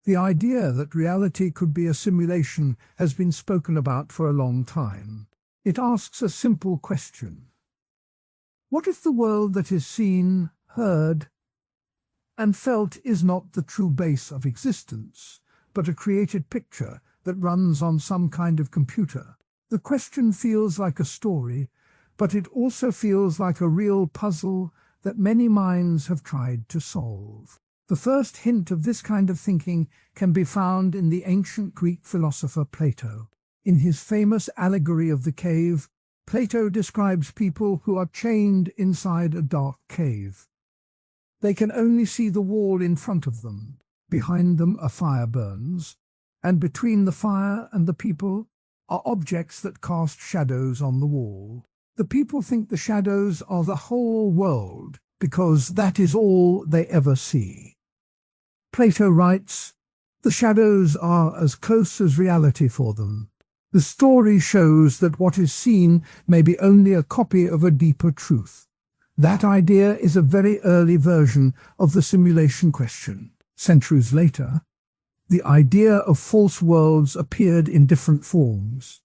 The idea that reality could be a simulation has been spoken about for a long time. It asks a simple question. What if the world that is seen, heard, and felt is not the true base of existence, but a created picture that runs on some kind of computer? The question feels like a story, but it also feels like a real puzzle that many minds have tried to solve. The first hint of this kind of thinking can be found in the ancient Greek philosopher Plato. In his famous allegory of the cave, Plato describes people who are chained inside a dark cave. They can only see the wall in front of them. Behind them a fire burns, and between the fire and the people are objects that cast shadows on the wall. The people think the shadows are the whole world because that is all they ever see. Plato writes, "The shadows are as close as reality for them. The story shows that what is seen may be only a copy of a deeper truth." That idea is a very early version of the simulation question. Centuries later, the idea of false worlds appeared in different forms.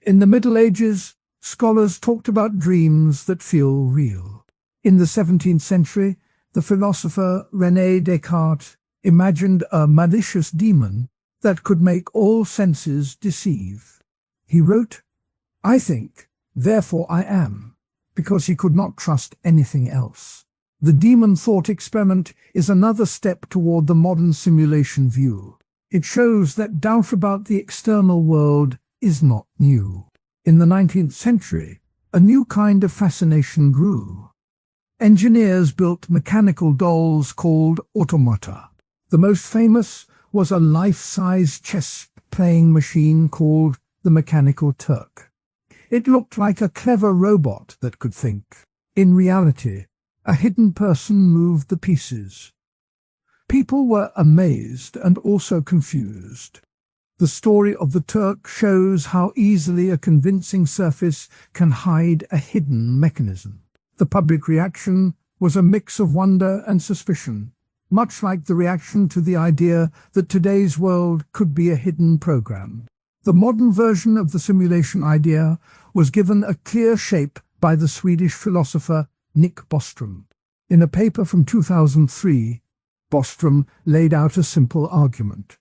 In the Middle Ages, scholars talked about dreams that feel real. In the 17th century, the philosopher René Descartes imagined a malicious demon that could make all senses deceive. He wrote, "I think, therefore I am," because he could not trust anything else. The demon thought experiment is another step toward the modern simulation view. It shows that doubt about the external world is not new. In the 19th century, a new kind of fascination grew. Engineers built mechanical dolls called automata. The most famous was a life-size chess-playing machine called the Mechanical Turk. It looked like a clever robot that could think. In reality, a hidden person moved the pieces. People were amazed and also confused. The story of the Turk shows how easily a convincing surface can hide a hidden mechanism. The public reaction was a mix of wonder and suspicion, much like the reaction to the idea that today's world could be a hidden program. The modern version of the simulation idea was given a clear shape by the Swedish philosopher Nick Bostrom. In a paper from 2003, Bostrom laid out a simple argument.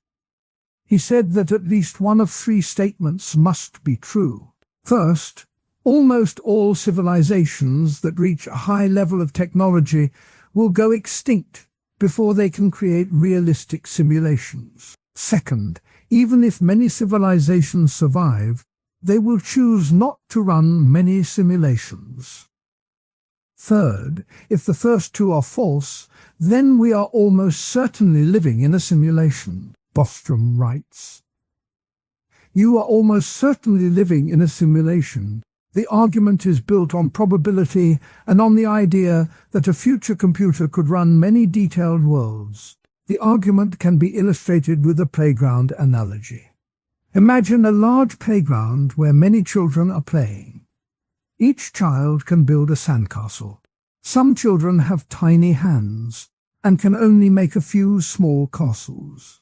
He said that at least one of three statements must be true. First, almost all civilizations that reach a high level of technology will go extinct before they can create realistic simulations. Second, even if many civilizations survive, they will choose not to run many simulations. Third, if the first two are false, then we are almost certainly living in a simulation. Bostrom writes, "You are almost certainly living in a simulation. The argument is built on probability and on the idea that a future computer could run many detailed worlds. The argument can be illustrated with a playground analogy. Imagine a large playground where many children are playing. Each child can build a sandcastle. Some children have tiny hands and can only make a few small castles.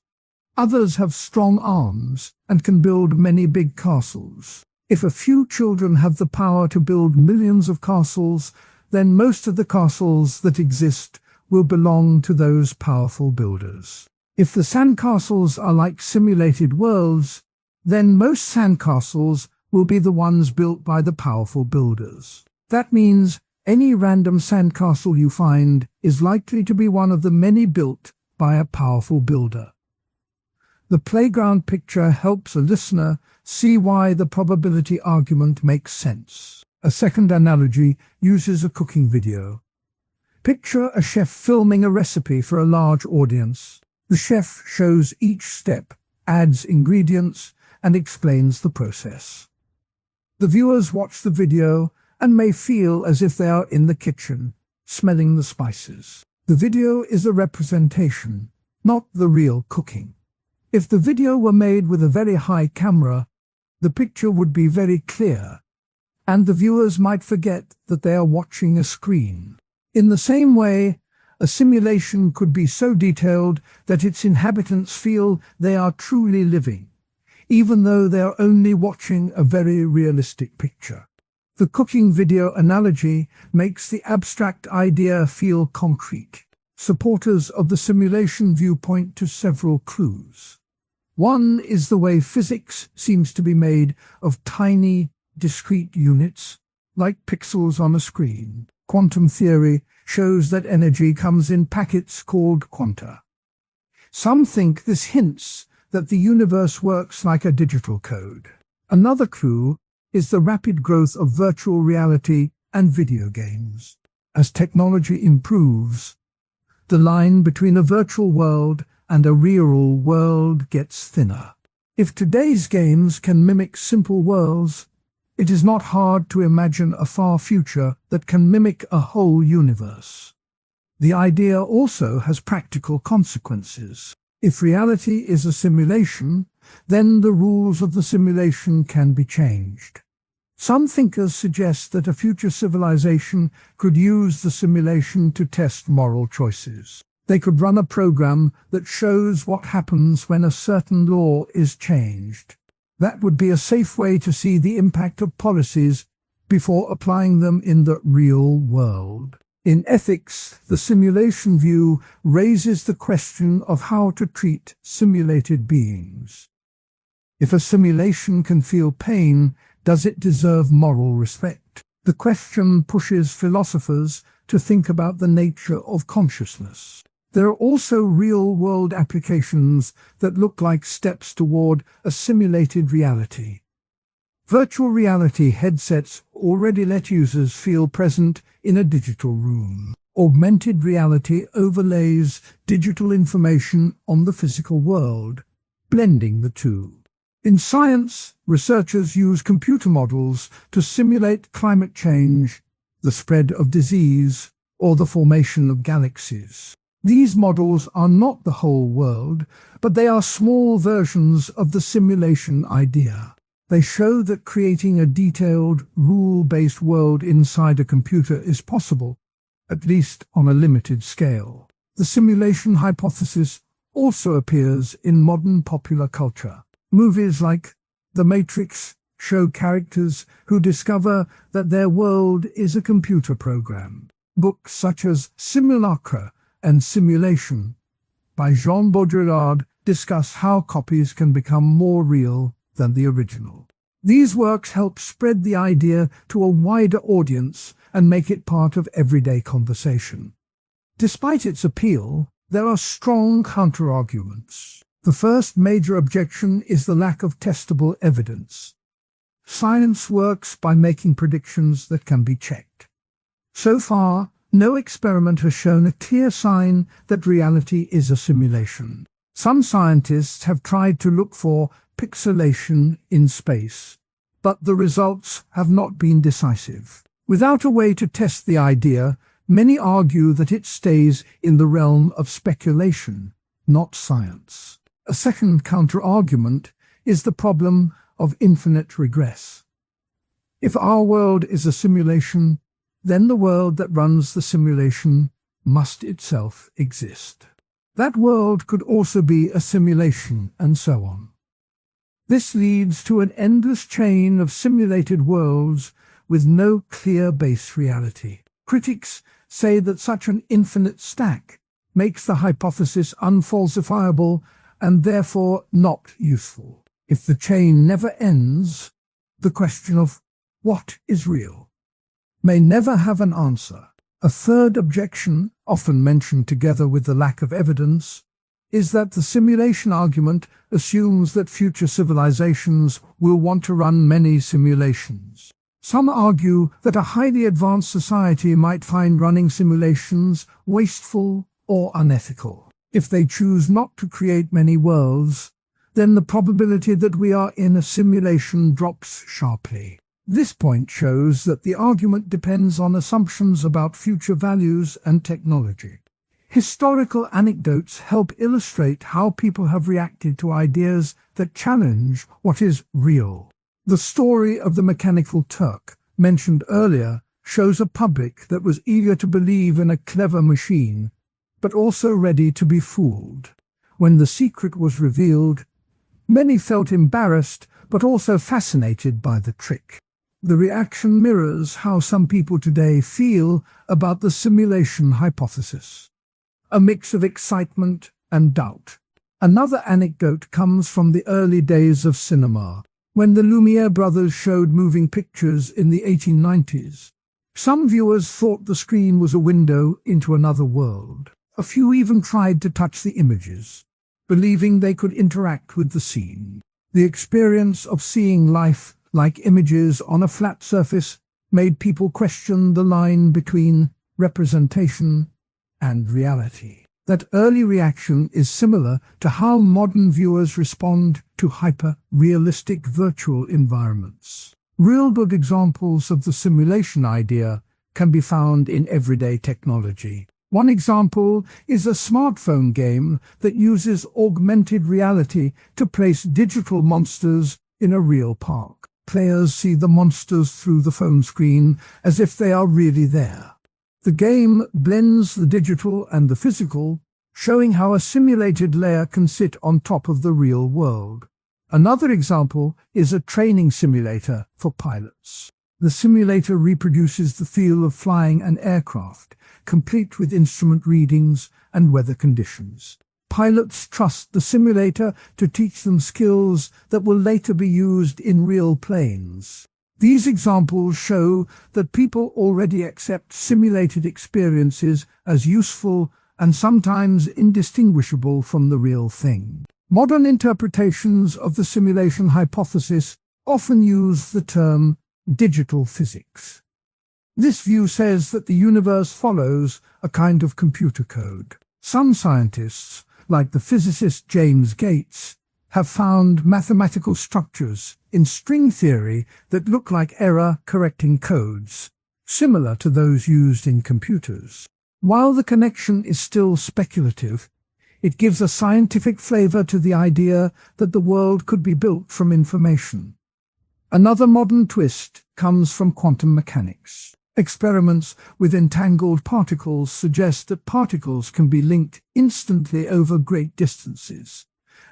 Others have strong arms and can build many big castles. If a few children have the power to build millions of castles, then most of the castles that exist will belong to those powerful builders. If the sandcastles are like simulated worlds, then most sandcastles will be the ones built by the powerful builders. That means any random sandcastle you find is likely to be one of the many built by a powerful builder." The playground picture helps a listener see why the probability argument makes sense. A second analogy uses a cooking video. Picture a chef filming a recipe for a large audience. The chef shows each step, adds ingredients, and explains the process. The viewers watch the video and may feel as if they are in the kitchen, smelling the spices. The video is a representation, not the real cooking. If the video were made with a very high camera, the picture would be very clear, and the viewers might forget that they are watching a screen. In the same way, A simulation could be so detailed that its inhabitants feel they are truly living, even though they are only watching a very realistic picture. The cooking video analogy makes the abstract idea feel concrete. Supporters of the simulation view point to several clues. One is the way physics seems to be made of tiny, discrete units, like pixels on a screen. Quantum theory shows that energy comes in packets called quanta. Some think this hints that the universe works like a digital code. Another clue is the rapid growth of virtual reality and video games. As technology improves, the line between a virtual world and a real world gets thinner. If today's games can mimic simple worlds, it is not hard to imagine a far future that can mimic a whole universe. The idea also has practical consequences. If reality is a simulation, then the rules of the simulation can be changed. Some thinkers suggest that a future civilization could use the simulation to test moral choices. They could run a program that shows what happens when a certain law is changed. That would be a safe way to see the impact of policies before applying them in the real world. In ethics, the simulation view raises the question of how to treat simulated beings. If a simulation can feel pain, does it deserve moral respect? The question pushes philosophers to think about the nature of consciousness. There are also real-world applications that look like steps toward a simulated reality. Virtual reality headsets already let users feel present in a digital room. Augmented reality overlays digital information on the physical world, blending the two. In science, researchers use computer models to simulate climate change, the spread of disease, or the formation of galaxies. These models are not the whole world, but they are small versions of the simulation idea. They show that creating a detailed, rule-based world inside a computer is possible, at least on a limited scale. The simulation hypothesis also appears in modern popular culture. Movies like The Matrix show characters who discover that their world is a computer program. Books such as Simulacra and Simulation by Jean Baudrillard discuss how copies can become more real than the original. These works help spread the idea to a wider audience and make it part of everyday conversation. Despite its appeal, there are strong counter-arguments. The first major objection is the lack of testable evidence. Science works by making predictions that can be checked. So far, no experiment has shown a clear sign that reality is a simulation. Some scientists have tried to look for pixelation in space, but the results have not been decisive. Without a way to test the idea, many argue that it stays in the realm of speculation, not science. A second counter-argument is the problem of infinite regress. If our world is a simulation, then the world that runs the simulation must itself exist. That world could also be a simulation, and so on. This leads to an endless chain of simulated worlds with no clear base reality. Critics say that such an infinite stack makes the hypothesis unfalsifiable and therefore not useful. If the chain never ends, the question of what is real may never have an answer. A third objection, often mentioned together with the lack of evidence, is that the simulation argument assumes that future civilizations will want to run many simulations. Some argue that a highly advanced society might find running simulations wasteful or unethical. If they choose not to create many worlds, then the probability that we are in a simulation drops sharply. This point shows that the argument depends on assumptions about future values and technology. Historical anecdotes help illustrate how people have reacted to ideas that challenge what is real. The story of the Mechanical Turk, mentioned earlier, shows a public that was eager to believe in a clever machine but also ready to be fooled. When the secret was revealed, many felt embarrassed, but also fascinated by the trick. The reaction mirrors how some people today feel about the simulation hypothesis. A mix of excitement and doubt. Another anecdote comes from the early days of cinema, when the Lumiere brothers showed moving pictures in the 1890s. Some viewers thought the screen was a window into another world. A few even tried to touch the images, believing they could interact with the scene. The experience of seeing life like images on a flat surface made people question the line between representation and reality. That early reaction is similar to how modern viewers respond to hyper-realistic virtual environments. Real-world examples of the simulation idea can be found in everyday technology. One example is a smartphone game that uses augmented reality to place digital monsters in a real park. Players see the monsters through the phone screen as if they are really there. The game blends the digital and the physical, showing how a simulated layer can sit on top of the real world. Another example is a training simulator for pilots. The simulator reproduces the feel of flying an aircraft, complete with instrument readings and weather conditions. Pilots trust the simulator to teach them skills that will later be used in real planes. These examples show that people already accept simulated experiences as useful and sometimes indistinguishable from the real thing. Modern interpretations of the simulation hypothesis often use the term digital physics. This view says that the universe follows a kind of computer code. Some scientists, like the physicist James Gates, have found mathematical structures in string theory that look like error-correcting codes, similar to those used in computers. While the connection is still speculative, it gives a scientific flavor to the idea that the world could be built from information. Another modern twist comes from quantum mechanics. Experiments with entangled particles suggest that particles can be linked instantly over great distances,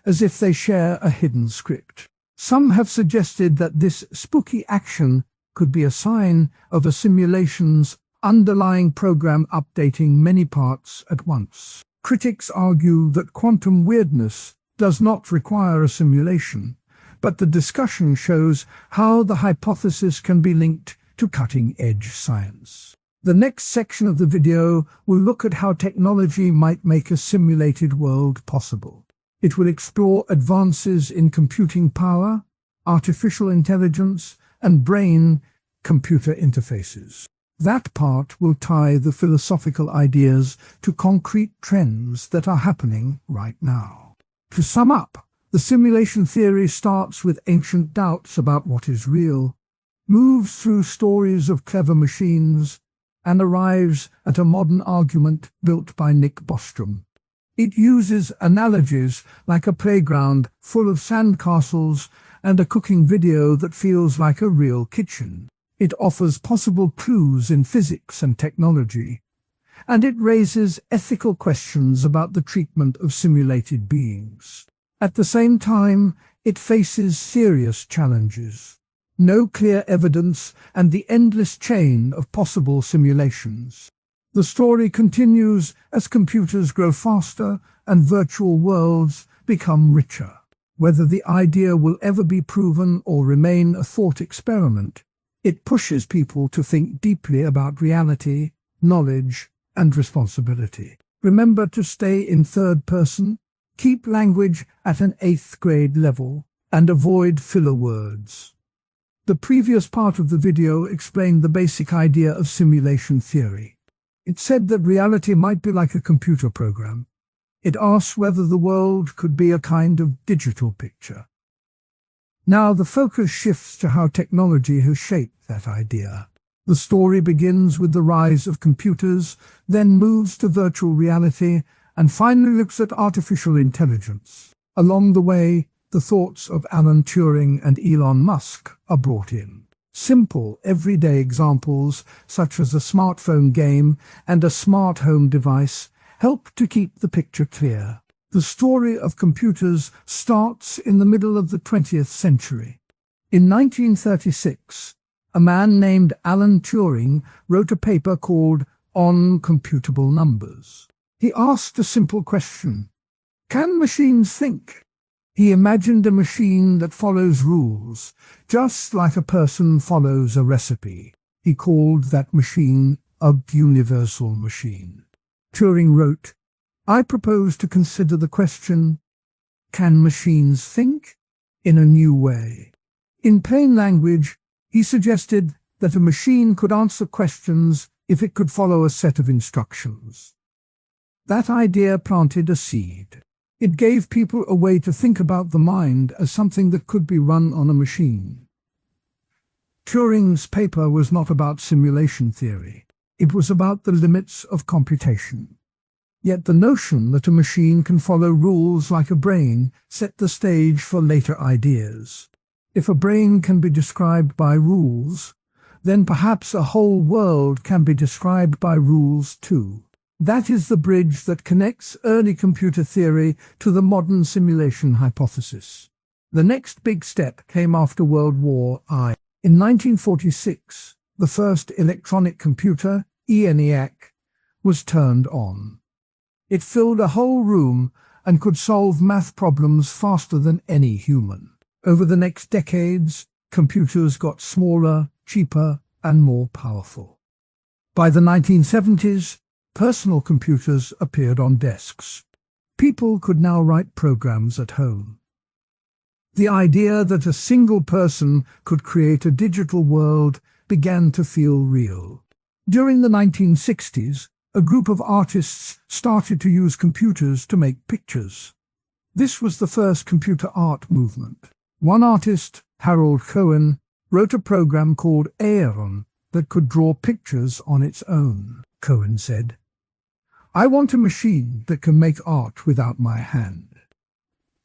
as if they share a hidden script. Some have suggested that this spooky action could be a sign of a simulation's underlying program updating many parts at once. Critics argue that quantum weirdness does not require a simulation, but the discussion shows how the hypothesis can be linked to cutting-edge science. The next section of the video will look at how technology might make a simulated world possible. It will explore advances in computing power, artificial intelligence, and brain-computer interfaces. That part will tie the philosophical ideas to concrete trends that are happening right now. To sum up, the simulation theory starts with ancient doubts about what is real, moves through stories of clever machines, and arrives at a modern argument built by Nick Bostrom. It uses analogies like a playground full of sandcastles and a cooking video that feels like a real kitchen. It offers possible clues in physics and technology, and it raises ethical questions about the treatment of simulated beings. At the same time, it faces serious challenges. No clear evidence and the endless chain of possible simulations. The story continues as computers grow faster and virtual worlds become richer. Whether the idea will ever be proven or remain a thought experiment, it pushes people to think deeply about reality, knowledge, and responsibility. Remember to stay in third person, keep language at an 8th grade level, and avoid filler words. The previous part of the video explained the basic idea of simulation theory. It said that reality might be like a computer program. It asked whether the world could be a kind of digital picture. Now the focus shifts to how technology has shaped that idea. The story begins with the rise of computers, then moves to virtual reality, and finally looks at artificial intelligence. Along the way, the thoughts of Alan Turing and Elon Musk are brought in. Simple, everyday examples, such as a smartphone game and a smart home device, help to keep the picture clear. The story of computers starts in the middle of the 20th century. In 1936, a man named Alan Turing wrote a paper called On Computable Numbers. He asked a simple question: can machines think? He imagined a machine that follows rules, just like a person follows a recipe. He called that machine a universal machine. Turing wrote, "I propose to consider the question, can machines think?" in a new way. In plain language, he suggested that a machine could answer questions if it could follow a set of instructions. That idea planted a seed. It gave people a way to think about the mind as something that could be run on a machine. Turing's paper was not about simulation theory. It was about the limits of computation. Yet the notion that a machine can follow rules like a brain set the stage for later ideas. If a brain can be described by rules, then perhaps a whole world can be described by rules too. That is the bridge that connects early computer theory to the modern simulation hypothesis. The next big step came after World War I. In 1946, the first electronic computer, ENIAC, was turned on. It filled a whole room and could solve math problems faster than any human. Over the next decades, computers got smaller, cheaper, and more powerful. By the 1970s, personal computers appeared on desks. People could now write programs at home. The idea that a single person could create a digital world began to feel real. During the 1960s, a group of artists started to use computers to make pictures. This was the first computer art movement. One artist, Harold Cohen, wrote a program called Aeron that could draw pictures on its own. Cohen said, "I want a machine that can make art without my hand."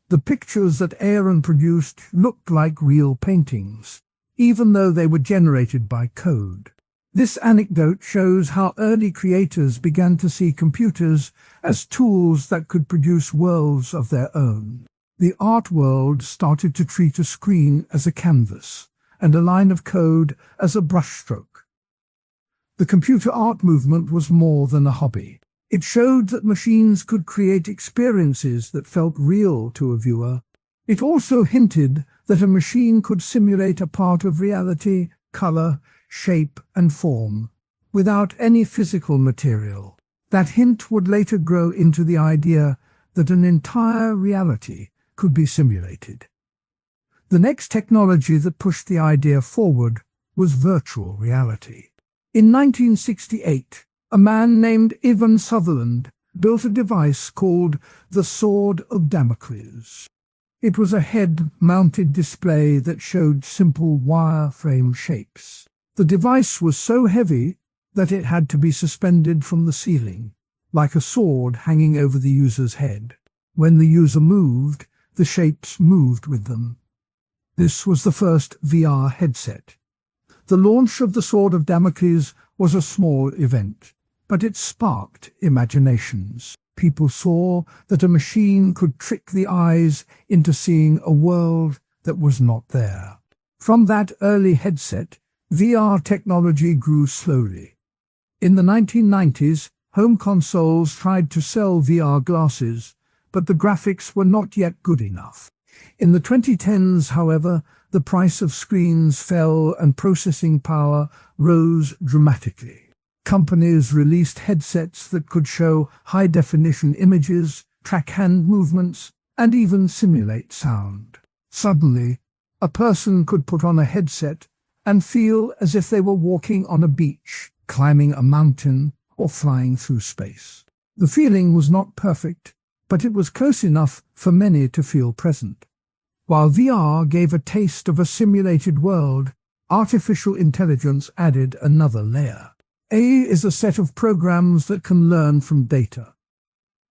The pictures that Aeron produced looked like real paintings, even though they were generated by code. This anecdote shows how early creators began to see computers as tools that could produce worlds of their own. The art world started to treat a screen as a canvas and a line of code as a brushstroke. The computer art movement was more than a hobby. It showed that machines could create experiences that felt real to a viewer. It also hinted that a machine could simulate a part of reality, color, shape, and form, without any physical material. That hint would later grow into the idea that an entire reality could be simulated. The next technology that pushed the idea forward was virtual reality. In 1968, a man named Ivan Sutherland built a device called the Sword of Damocles. It was a head-mounted display that showed simple wire-frame shapes. The device was so heavy that it had to be suspended from the ceiling, like a sword hanging over the user's head. When the user moved, the shapes moved with them. This was the first VR headset. The launch of the Sword of Damocles was a small event, but it sparked imaginations. People saw that a machine could trick the eyes into seeing a world that was not there. From that early headset, VR technology grew slowly. In the 1990s, home consoles tried to sell VR glasses, but the graphics were not yet good enough. In the 2010s, however, the price of screens fell and processing power rose dramatically. Companies released headsets that could show high-definition images, track hand movements, and even simulate sound. Suddenly, a person could put on a headset and feel as if they were walking on a beach, climbing a mountain, or flying through space. The feeling was not perfect, but it was close enough for many to feel present. While VR gave a taste of a simulated world, artificial intelligence added another layer. AI is a set of programs that can learn from data.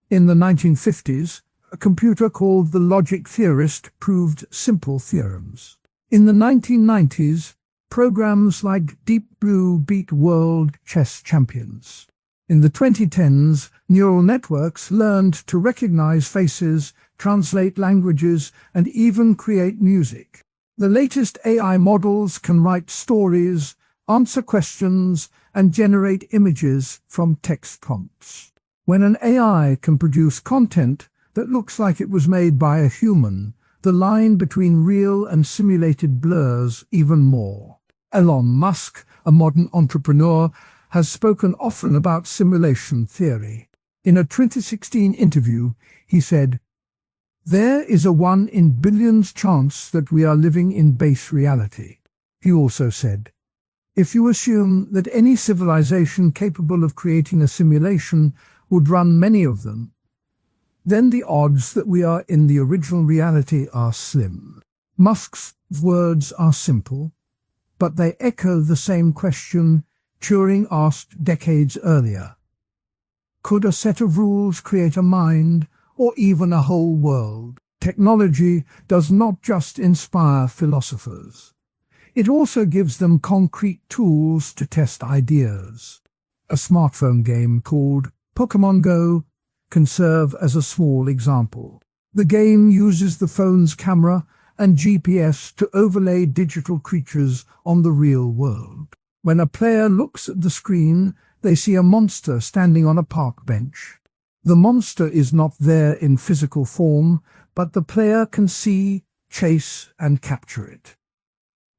In the 1950s, a computer called the logic theorist proved simple theorems. In the 1990s, programs like Deep Blue beat world chess champions. In the 2010s, Neural networks learned to recognize faces, translate languages, and even create music. The latest AI models can write stories, answer questions, and generate images from text prompts. When an AI can produce content that looks like it was made by a human, the line between real and simulated blurs even more. Elon Musk, a modern entrepreneur, has spoken often about simulation theory. In a 2016 interview, he said, "There is a 1 in billions chance that we are living in base reality." He also said, "If you assume that any civilization capable of creating a simulation would run many of them, then the odds that we are in the original reality are slim." Musk's words are simple, but they echo the same question Turing asked decades earlier. Could a set of rules create a mind, or even a whole world? Technology does not just inspire philosophers. It also gives them concrete tools to test ideas. A smartphone game called Pokémon Go can serve as a small example. The game uses the phone's camera and GPS to overlay digital creatures on the real world. When a player looks at the screen, they see a monster standing on a park bench. The monster is not there in physical form, but the player can see, chase, and capture it.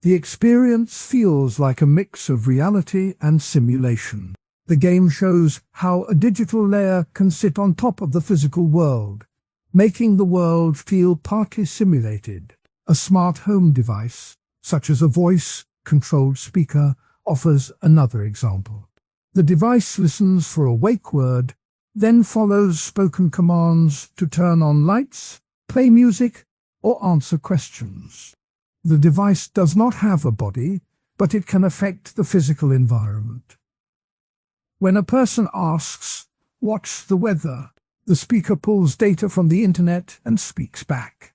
The experience feels like a mix of reality and simulation. The game shows how a digital layer can sit on top of the physical world, making the world feel partly simulated. A smart home device, such as a voice-controlled speaker, offers another example. The device listens for a wake word, then follows spoken commands to turn on lights, play music, or answer questions. The device does not have a body, but it can affect the physical environment. When a person asks, "What's the weather?" the speaker pulls data from the internet and speaks back.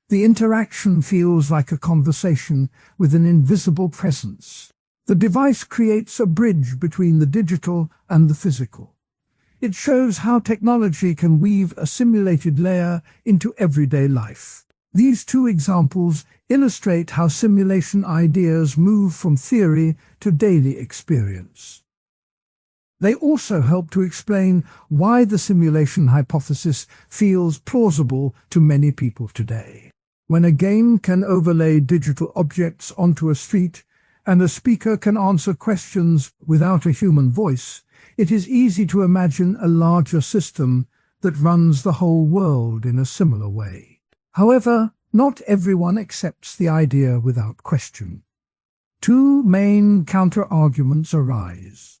The interaction feels like a conversation with an invisible presence. The device creates a bridge between the digital and the physical. It shows how technology can weave a simulated layer into everyday life. These two examples illustrate how simulation ideas move from theory to daily experience. They also help to explain why the simulation hypothesis feels plausible to many people today. When a game can overlay digital objects onto a street, and a speaker can answer questions without a human voice, it is easy to imagine a larger system that runs the whole world in a similar way. However, not everyone accepts the idea without question. Two main counter-arguments arise.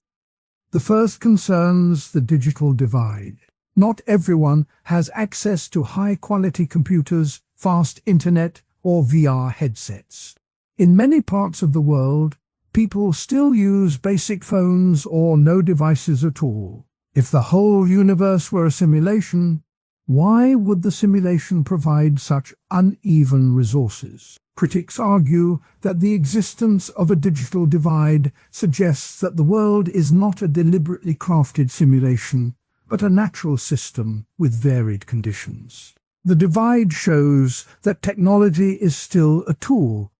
The first concerns the digital divide. Not everyone has access to high-quality computers, fast internet, or VR headsets. In many parts of the world, people still use basic phones or no devices at all. If the whole universe were a simulation, why would the simulation provide such uneven resources? Critics argue that the existence of a digital divide suggests that the world is not a deliberately crafted simulation, but a natural system with varied conditions. The divide shows that technology is still a tool,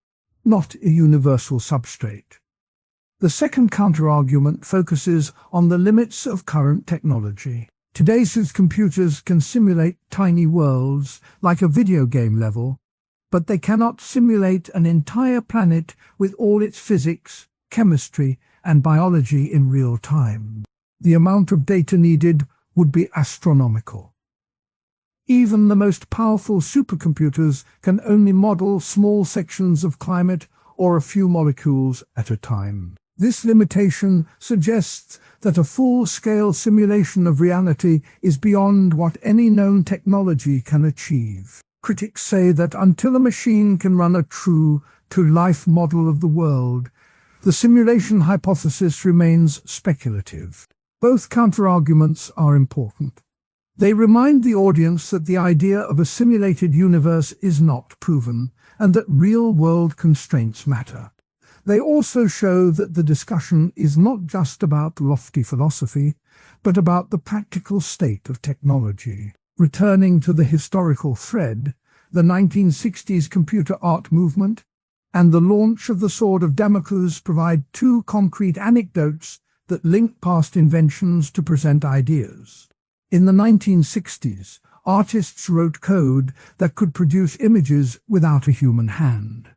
not a universal substrate. The second counterargument focuses on the limits of current technology. Today's computers can simulate tiny worlds, like a video game level, but they cannot simulate an entire planet with all its physics, chemistry, and biology in real time. The amount of data needed would be astronomical. Even the most powerful supercomputers can only model small sections of climate or a few molecules at a time. This limitation suggests that a full-scale simulation of reality is beyond what any known technology can achieve. Critics say that until a machine can run a true-to-life model of the world, the simulation hypothesis remains speculative. Both counterarguments are important. They remind the audience that the idea of a simulated universe is not proven, and that real-world constraints matter. They also show that the discussion is not just about lofty philosophy, but about the practical state of technology. Returning to the historical thread, the 1960s computer art movement and the launch of the Sword of Damocles provide two concrete anecdotes that link past inventions to present ideas. In the 1960s, artists wrote code that could produce images without a human hand.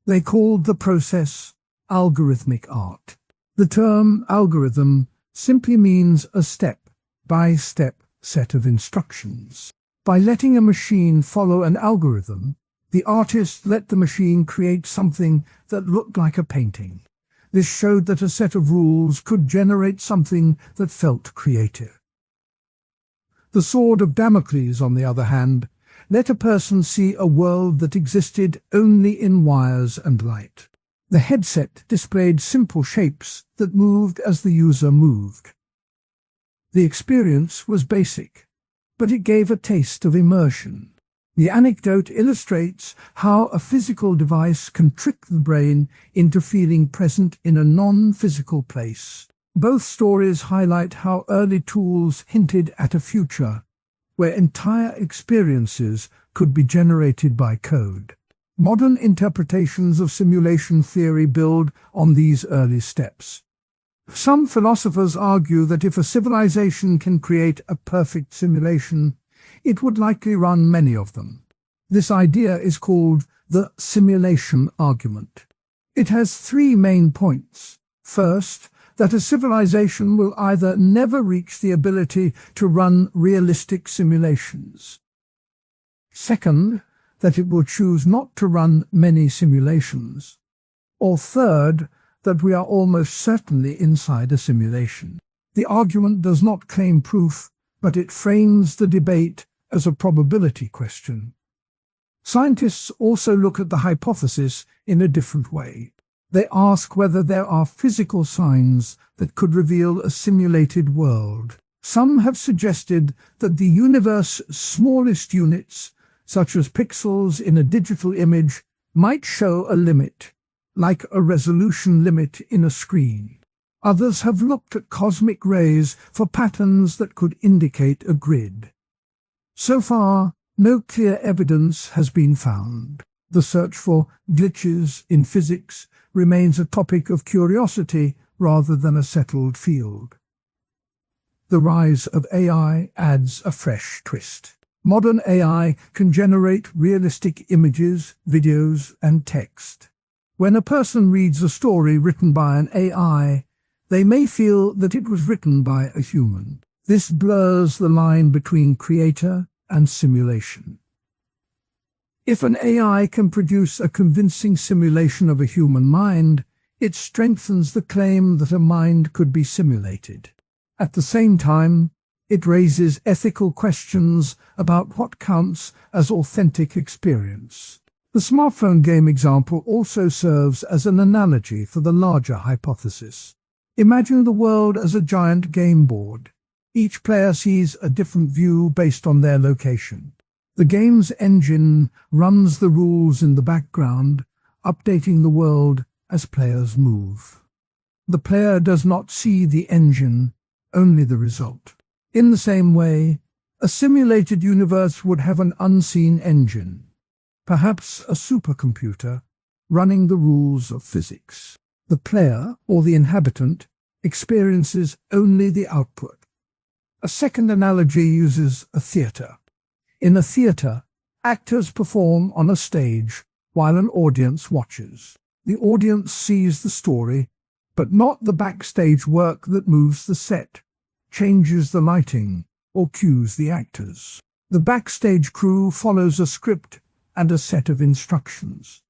They called the process algorithmic art. The term algorithm simply means a step-by-step set of instructions. By letting a machine follow an algorithm, the artist let the machine create something that looked like a painting. This showed that a set of rules could generate something that felt creative. The Sword of Damocles, on the other hand, let a person see a world that existed only in wires and light. The headset displayed simple shapes that moved as the user moved. The experience was basic, but it gave a taste of immersion. The anecdote illustrates how a physical device can trick the brain into feeling present in a non-physical place. Both stories highlight how early tools hinted at a future where entire experiences could be generated by code. Modern interpretations of simulation theory build on these early steps. Some philosophers argue that if a civilization can create a perfect simulation, it would likely run many of them. This idea is called the simulation argument. It has three main points. First, that a civilization will either never reach the ability to run realistic simulations. Second, that it will choose not to run many simulations. Or third, that we are almost certainly inside a simulation. The argument does not claim proof, but it frames the debate as a probability question. Scientists also look at the hypothesis in a different way. They ask whether there are physical signs that could reveal a simulated world. Some have suggested that the universe's smallest units, such as pixels in a digital image, might show a limit, like a resolution limit in a screen. Others have looked at cosmic rays for patterns that could indicate a grid. So far, no clear evidence has been found. The search for glitches in physics remains a topic of curiosity rather than a settled field. The rise of AI adds a fresh twist. Modern AI can generate realistic images, videos, and text. When a person reads a story written by an AI, they may feel that it was written by a human. This blurs the line between creator and simulation. If an AI can produce a convincing simulation of a human mind, it strengthens the claim that a mind could be simulated. At the same time, it raises ethical questions about what counts as authentic experience. The smartphone game example also serves as an analogy for the larger hypothesis. Imagine the world as a giant game board. Each player sees a different view based on their location. The game's engine runs the rules in the background, updating the world as players move. The player does not see the engine, only the result. In the same way, a simulated universe would have an unseen engine, perhaps a supercomputer, running the rules of physics. The player, or the inhabitant, experiences only the output. A second analogy uses a theater. In a theater, actors perform on a stage while an audience watches. The audience sees the story, but not the backstage work that moves the set, changes the lighting, or cues the actors. The backstage crew follows a script and a set of instructions.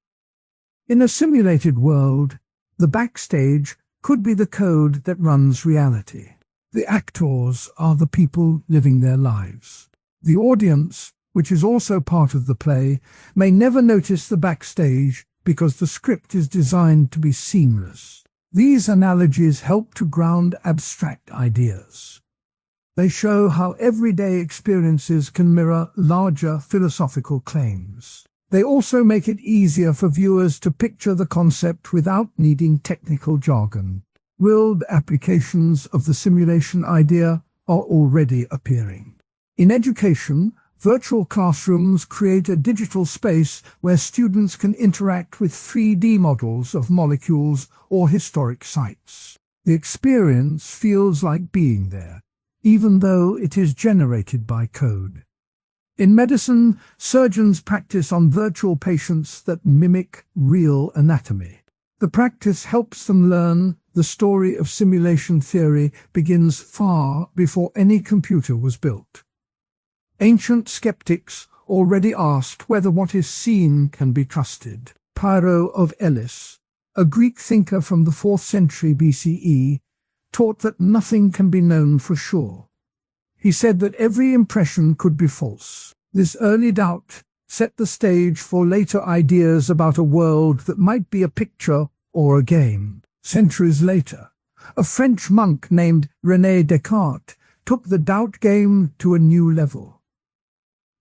In a simulated world, the backstage could be the code that runs reality. The actors are the people living their lives. The audience, which is also part of the play, may never notice the backstage because the script is designed to be seamless. These analogies help to ground abstract ideas. They show how everyday experiences can mirror larger philosophical claims. They also make it easier for viewers to picture the concept without needing technical jargon. Real applications of the simulation idea are already appearing. In education, virtual classrooms create a digital space where students can interact with 3D models of molecules or historic sites. The experience feels like being there, even though it is generated by code. In medicine, surgeons practice on virtual patients that mimic real anatomy. The practice helps them learn. The story of simulation theory begins far before any computer was built. Ancient skeptics already asked whether what is seen can be trusted. Pyrrho of Elis, a Greek thinker from the 4th century BCE, taught that nothing can be known for sure. He said that every impression could be false. This early doubt set the stage for later ideas about a world that might be a picture or a game. Centuries later, a French monk named René Descartes took the doubt game to a new level.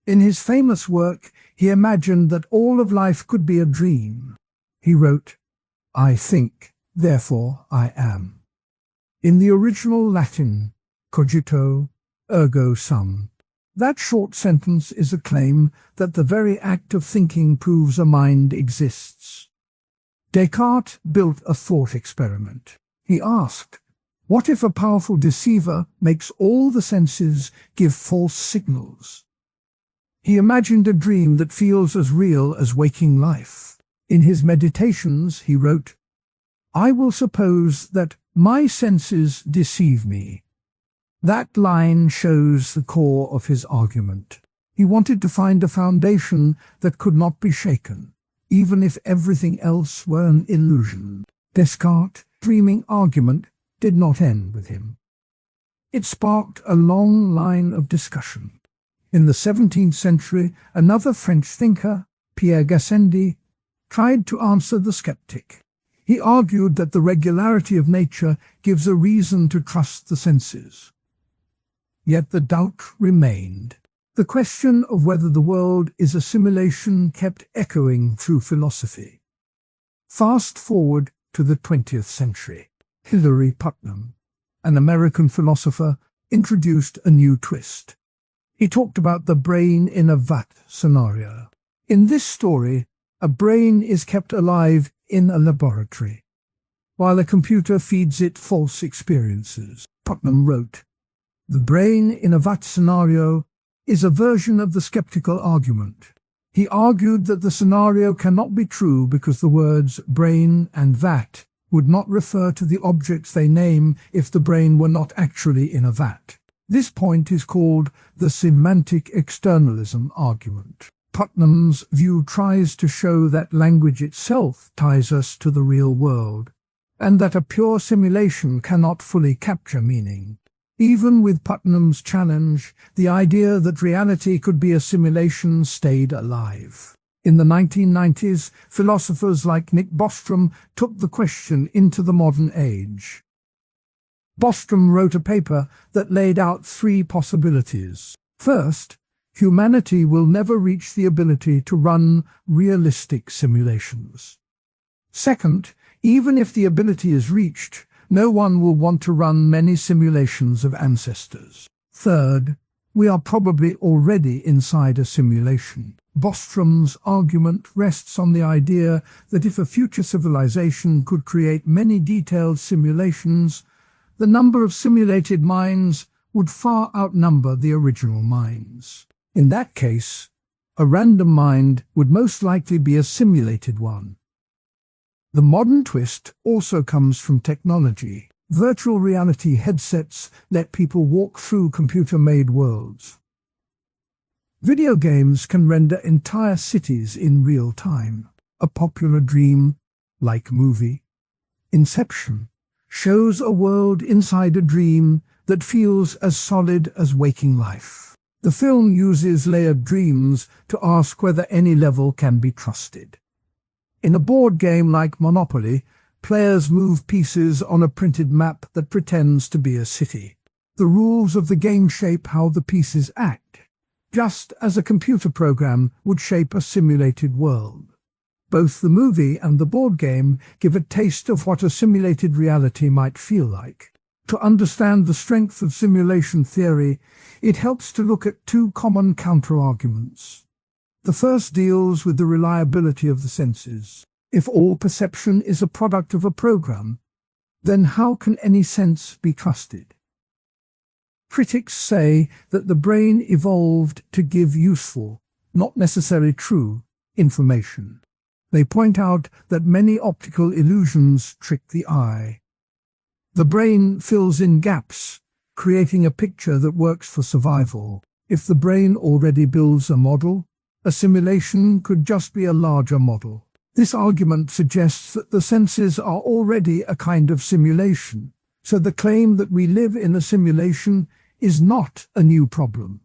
In his famous work, he imagined that all of life could be a dream. He wrote, "I think, therefore I am." In the original Latin, cogito, ergo sum. That short sentence is a claim that the very act of thinking proves a mind exists. Descartes built a thought experiment. He asked, what if a powerful deceiver makes all the senses give false signals? He imagined a dream that feels as real as waking life. In his meditations, he wrote, "I will suppose that my senses deceive me." That line shows the core of his argument. He wanted to find a foundation that could not be shaken, even if everything else were an illusion. Descartes' dreaming argument did not end with him. It sparked a long line of discussion. In the 17th century, another French thinker, Pierre Gassendi, tried to answer the skeptic. He argued that the regularity of nature gives a reason to trust the senses. Yet the doubt remained. The question of whether the world is a simulation kept echoing through philosophy. Fast forward to the 20th century. Hilary Putnam, an American philosopher, introduced a new twist. He talked about the brain in a vat scenario. In this story, a brain is kept alive in a laboratory, while a computer feeds it false experiences. Putnam wrote, "The brain in a vat scenario is a version of the skeptical argument." He argued that the scenario cannot be true because the words brain and vat would not refer to the objects they name if the brain were not actually in a vat. This point is called the semantic externalism argument. Putnam's view tries to show that language itself ties us to the real world, and that a pure simulation cannot fully capture meaning. Even with Putnam's challenge, the idea that reality could be a simulation stayed alive. In the 1990s, philosophers like Nick Bostrom took the question into the modern age. Bostrom wrote a paper that laid out 3 possibilities. First, humanity will never reach the ability to run realistic simulations. Second, even if the ability is reached, no one will want to run many simulations of ancestors. Third, we are probably already inside a simulation. Bostrom's argument rests on the idea that if a future civilization could create many detailed simulations, the number of simulated minds would far outnumber the original minds. In that case, a random mind would most likely be a simulated one. The modern twist also comes from technology. Virtual reality headsets let people walk through computer-made worlds. Video games can render entire cities in real time. A popular dream-like movie, Inception, shows a world inside a dream that feels as solid as waking life. The film uses layered dreams to ask whether any level can be trusted. In a board game like Monopoly, players move pieces on a printed map that pretends to be a city. The rules of the game shape how the pieces act, just as a computer program would shape a simulated world. Both the movie and the board game give a taste of what a simulated reality might feel like. To understand the strength of simulation theory, it helps to look at two common counterarguments. The first deals with the reliability of the senses. If all perception is a product of a program, then how can any sense be trusted? Critics say that the brain evolved to give useful, not necessarily true, information. They point out that many optical illusions trick the eye. The brain fills in gaps, creating a picture that works for survival. If the brain already builds a model, a simulation could just be a larger model. This argument suggests that the senses are already a kind of simulation, so the claim that we live in a simulation is not a new problem.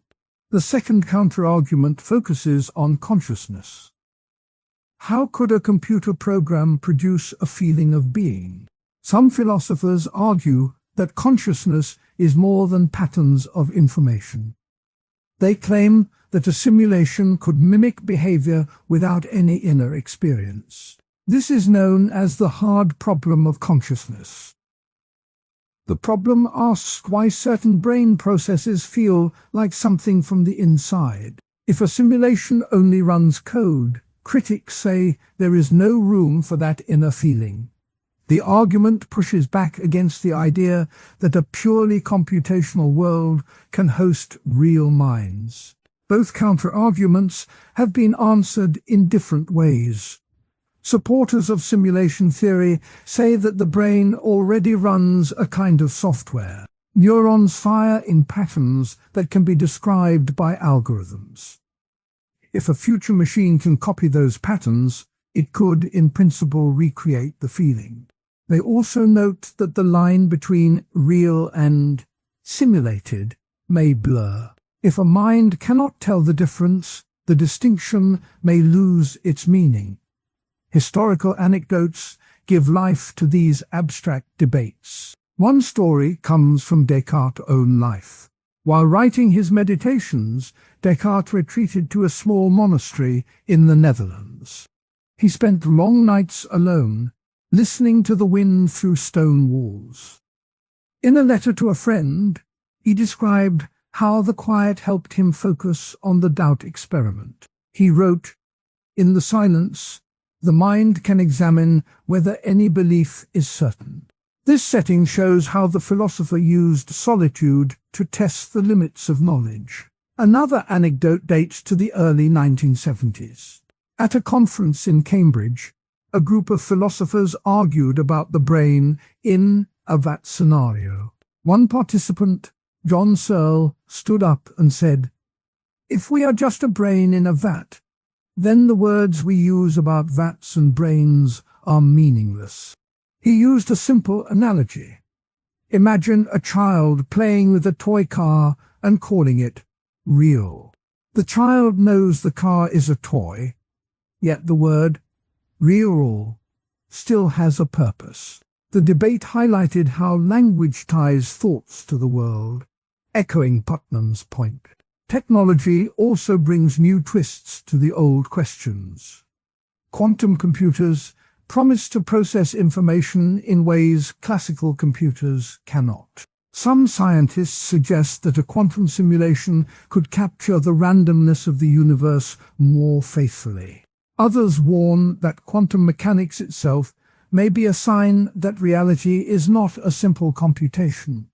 The second counterargument focuses on consciousness. How could a computer program produce a feeling of being? Some philosophers argue that consciousness is more than patterns of information. They claim that a simulation could mimic behavior without any inner experience. This is known as the hard problem of consciousness. The problem asks why certain brain processes feel like something from the inside. If a simulation only runs code, critics say there is no room for that inner feeling. The argument pushes back against the idea that a purely computational world can host real minds. Both counter-arguments have been answered in different ways. Supporters of simulation theory say that the brain already runs a kind of software. Neurons fire in patterns that can be described by algorithms. If a future machine can copy those patterns, it could, in principle, recreate the feeling. They also note that the line between real and simulated may blur. If a mind cannot tell the difference, the distinction may lose its meaning. Historical anecdotes give life to these abstract debates. One story comes from Descartes' own life. While writing his meditations, Descartes retreated to a small monastery in the Netherlands. He spent long nights alone, listening to the wind through stone walls. In a letter to a friend, he described how the quiet helped him focus on the doubt experiment. He wrote, "In the silence, the mind can examine whether any belief is certain." This setting shows how the philosopher used solitude to test the limits of knowledge. Another anecdote dates to the early 1970s. At a conference in Cambridge, a group of philosophers argued about the brain in a vat scenario. One participant, John Searle, stood up and said, "If we are just a brain in a vat, then the words we use about vats and brains are meaningless." He used a simple analogy. Imagine a child playing with a toy car and calling it real. The child knows the car is a toy, yet the word real still has a purpose. The debate highlighted how language ties thoughts to the world, echoing Putnam's point. Technology also brings new twists to the old questions. Quantum computers promise to process information in ways classical computers cannot. Some scientists suggest that a quantum simulation could capture the randomness of the universe more faithfully. Others warn that quantum mechanics itself may be a sign that reality is not a simple computation.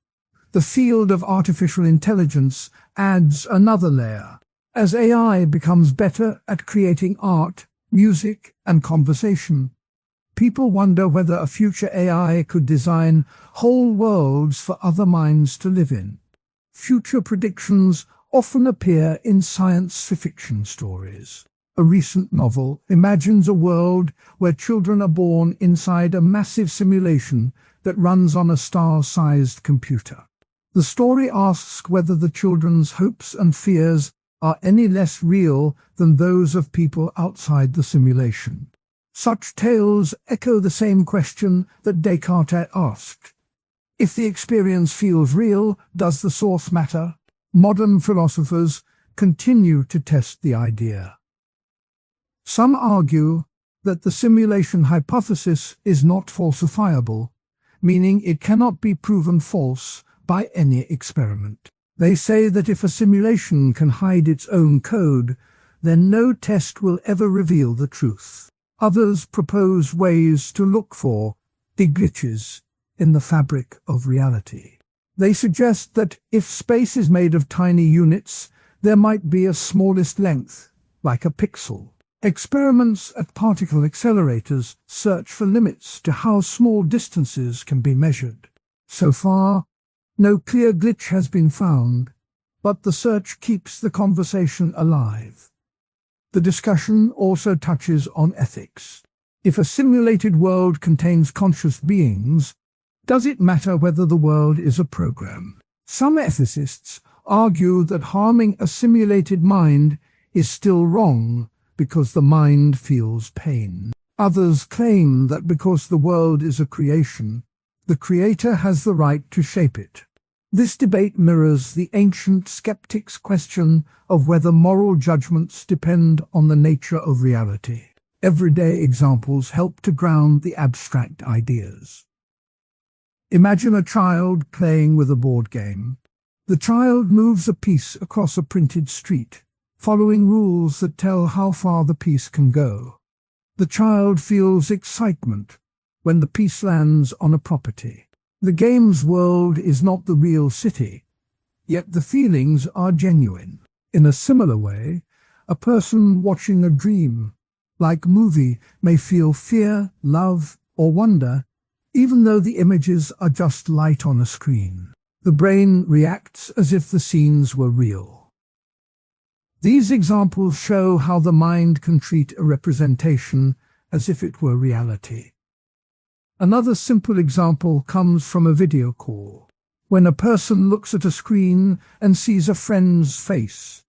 The field of artificial intelligence adds another layer. As AI becomes better at creating art, music, and conversation, people wonder whether a future AI could design whole worlds for other minds to live in. Future predictions often appear in science fiction stories. A recent novel imagines a world where children are born inside a massive simulation that runs on a star-sized computer. The story asks whether the children's hopes and fears are any less real than those of people outside the simulation. Such tales echo the same question that Descartes asked. If the experience feels real, does the source matter? Modern philosophers continue to test the idea. Some argue that the simulation hypothesis is not falsifiable, meaning it cannot be proven false by any experiment. They say that if a simulation can hide its own code, then no test will ever reveal the truth. Others propose ways to look for the glitches in the fabric of reality. They suggest that if space is made of tiny units, there might be a smallest length, like a pixel. Experiments at particle accelerators search for limits to how small distances can be measured. So far, no clear glitch has been found, but the search keeps the conversation alive. The discussion also touches on ethics. If a simulated world contains conscious beings, does it matter whether the world is a program? Some ethicists argue that harming a simulated mind is still wrong because the mind feels pain. Others claim that because the world is a creation, the creator has the right to shape it. This debate mirrors the ancient skeptics' question of whether moral judgments depend on the nature of reality. Everyday examples help to ground the abstract ideas. Imagine a child playing with a board game. The child moves a piece across a printed street, following rules that tell how far the piece can go. The child feels excitement when the piece lands on a property. The game's world is not the real city, yet the feelings are genuine. In a similar way, a person watching a dream-like movie may feel fear, love, or wonder, even though the images are just light on a screen. The brain reacts as if the scenes were real. These examples show how the mind can treat a representation as if it were reality. Another simple example comes from a video call. When a person looks at a screen and sees a friend's face,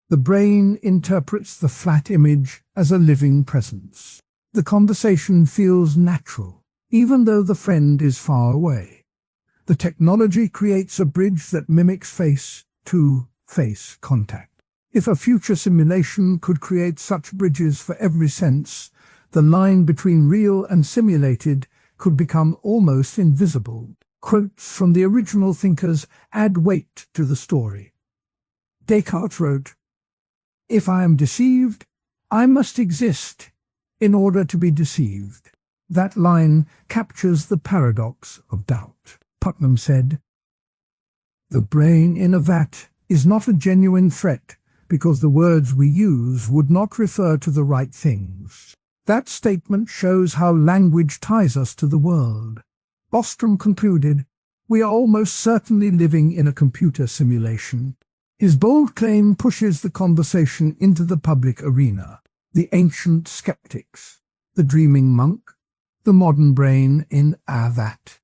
the brain interprets the flat image as a living presence. The conversation feels natural, even though the friend is far away. The technology creates a bridge that mimics face-to-face contact. If a future simulation could create such bridges for every sense, the line between real and simulated could become almost invisible. Quotes from the original thinkers add weight to the story. Descartes wrote, "If I am deceived, I must exist in order to be deceived." That line captures the paradox of doubt. Putnam said, "The brain in a vat is not a genuine threat because the words we use would not refer to the right things." That statement shows how language ties us to the world. Bostrom concluded, "We are almost certainly living in a computer simulation." His bold claim pushes the conversation into the public arena. The ancient skeptics, the dreaming monk, the modern brain in a vat,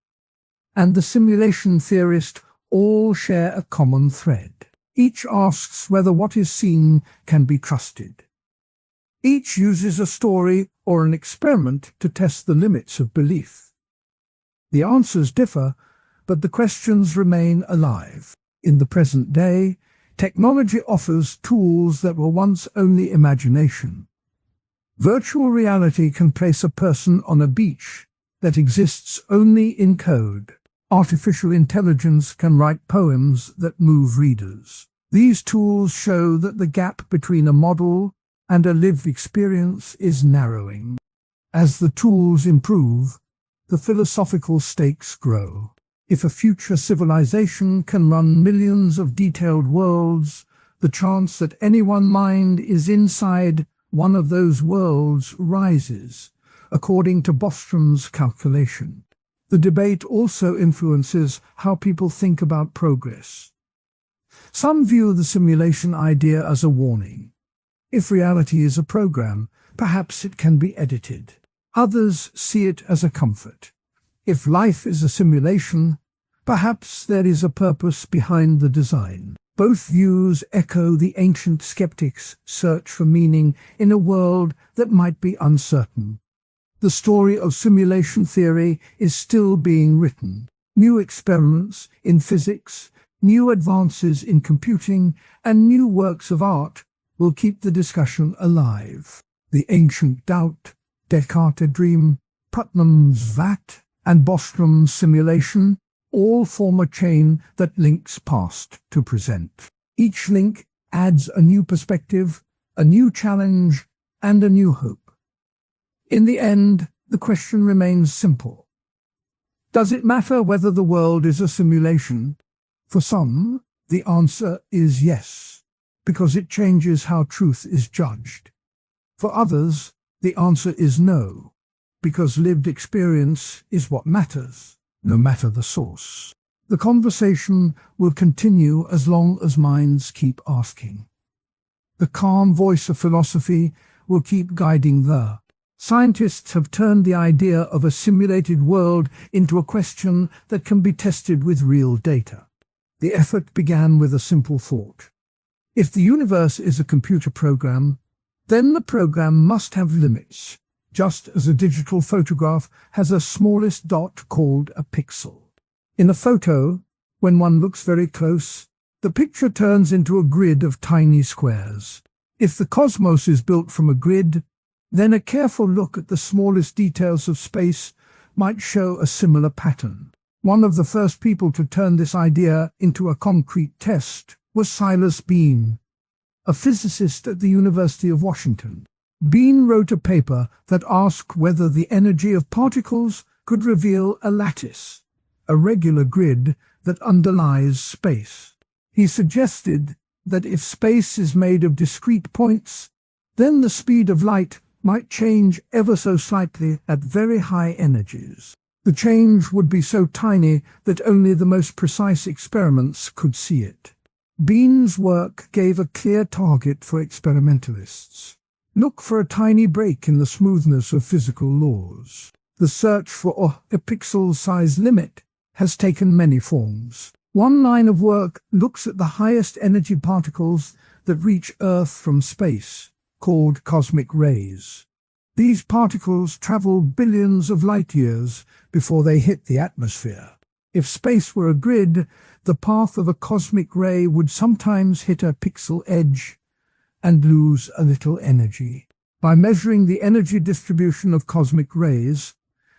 and the simulation theorist all share a common thread. Each asks whether what is seen can be trusted. Each uses a story or an experiment to test the limits of belief. The answers differ, but the questions remain alive. In the present day, technology offers tools that were once only imagination. Virtual reality can place a person on a beach that exists only in code. Artificial intelligence can write poems that move readers. These tools show that the gap between a model and a lived experience is narrowing. As the tools improve, the philosophical stakes grow. If a future civilization can run millions of detailed worlds, the chance that any one mind is inside one of those worlds rises, according to Bostrom's calculation. The debate also influences how people think about progress. Some view the simulation idea as a warning. If reality is a program, perhaps it can be edited. Others see it as a comfort. If life is a simulation, perhaps there is a purpose behind the design. Both views echo the ancient skeptics' search for meaning in a world that might be uncertain. The story of simulation theory is still being written. New experiments in physics, New advances in computing and new works of art will keep the discussion alive. The ancient doubt, Descartes' dream, Putnam's vat, and Bostrom's simulation all form a chain that links past to present. Each link adds a new perspective, a new challenge, and a new hope. In the end, the question remains simple. Does it matter whether the world is a simulation? For some, the answer is yes, because it changes how truth is judged. For others, the answer is no, because lived experience is what matters, no matter the source. The conversation will continue as long as minds keep asking. The calm voice of philosophy will keep guiding the. Scientists have turned the idea of a simulated world into a question that can be tested with real data. The effort began with a simple thought. If the universe is a computer program, then the program must have limits, just as a digital photograph has a smallest dot called a pixel. In a photo, when one looks very close, the picture turns into a grid of tiny squares. If the cosmos is built from a grid, then a careful look at the smallest details of space might show a similar pattern. One of the first people to turn this idea into a concrete test was Silas Bean, a physicist at the University of Washington. Bean wrote a paper that asked whether the energy of particles could reveal a lattice, a regular grid that underlies space. He suggested that if space is made of discrete points, then the speed of light might change ever so slightly at very high energies. The change would be so tiny that only the most precise experiments could see it. Bean's work gave a clear target for experimentalists. Look for a tiny break in the smoothness of physical laws. The search for a pixel-size limit has taken many forms. One line of work looks at the highest energy particles that reach Earth from space, called cosmic rays. These particles travel billions of light-years before they hit the atmosphere. If space were a grid, the path of a cosmic ray would sometimes hit a pixel edge and lose a little energy. By measuring the energy distribution of cosmic rays,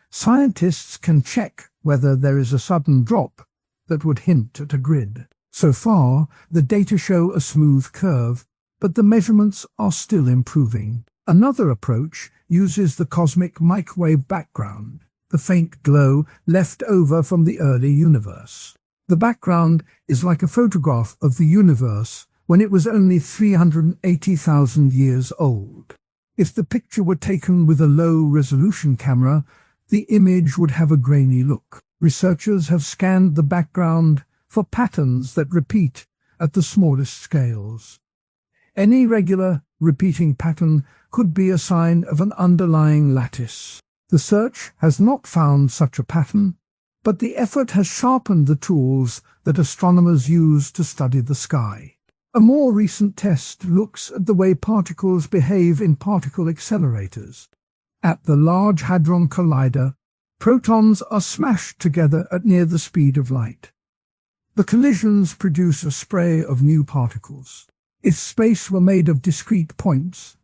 scientists can check whether there is a sudden drop that would hint at a grid. So far, the data show a smooth curve, but the measurements are still improving. Another approach uses the cosmic microwave background, the faint glow left over from the early universe. The background is like a photograph of the universe when it was only 380,000 years old. If the picture were taken with a low-resolution camera, the image would have a grainy look. Researchers have scanned the background for patterns that repeat at the smallest scales. Any regular, repeating pattern could be a sign of an underlying lattice. The search has not found such a pattern, but the effort has sharpened the tools that astronomers use to study the sky. A more recent test looks at the way particles behave in particle accelerators. At the Large Hadron Collider, protons are smashed together at near the speed of light. The collisions produce a spray of new particles. If space were made of discrete points,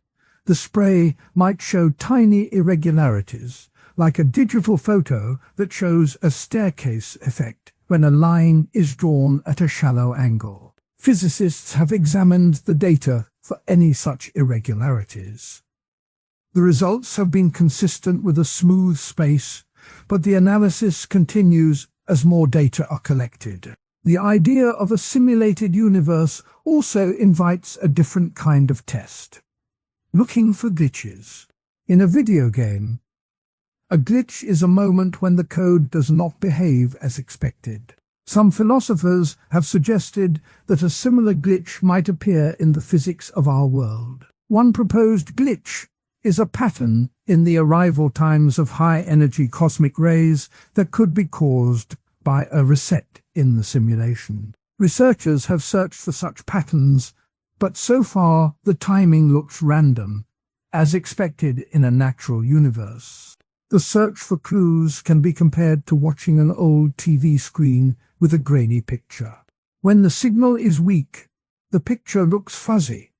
the spray might show tiny irregularities, like a digital photo that shows a staircase effect when a line is drawn at a shallow angle. Physicists have examined the data for any such irregularities. The results have been consistent with a smooth space, but the analysis continues as more data are collected. The idea of a simulated universe also invites a different kind of test. Looking for glitches. In a video game, a glitch is a moment when the code does not behave as expected. Some philosophers have suggested that a similar glitch might appear in the physics of our world. One proposed glitch is a pattern in the arrival times of high-energy cosmic rays that could be caused by a reset in the simulation. Researchers have searched for such patterns, but so far the timing looks random, as expected in a natural universe. The search for clues can be compared to watching an old TV screen with a grainy picture. When the signal is weak, the picture looks fuzzy,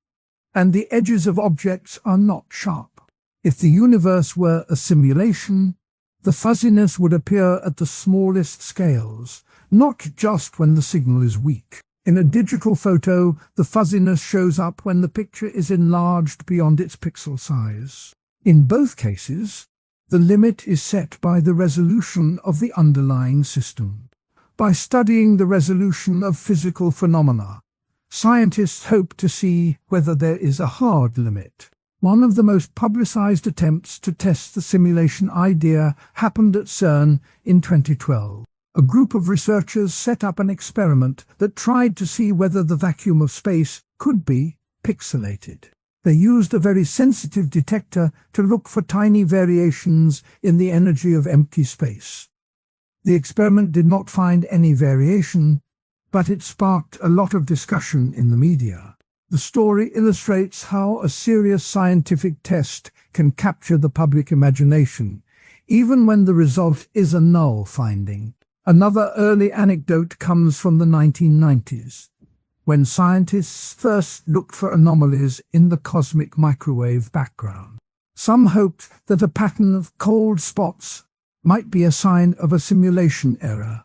and the edges of objects are not sharp. If the universe were a simulation, the fuzziness would appear at the smallest scales, not just when the signal is weak. In a digital photo, the fuzziness shows up when the picture is enlarged beyond its pixel size. In both cases, the limit is set by the resolution of the underlying system. By studying the resolution of physical phenomena, scientists hope to see whether there is a hard limit. One of the most publicized attempts to test the simulation idea happened at CERN in 2012. A group of researchers set up an experiment that tried to see whether the vacuum of space could be pixelated. They used a very sensitive detector to look for tiny variations in the energy of empty space. The experiment did not find any variation, but it sparked a lot of discussion in the media. The story illustrates how a serious scientific test can capture the public imagination, even when the result is a null finding. Another early anecdote comes from the 1990s, when scientists first looked for anomalies in the cosmic microwave background. Some hoped that a pattern of cold spots might be a sign of a simulation error.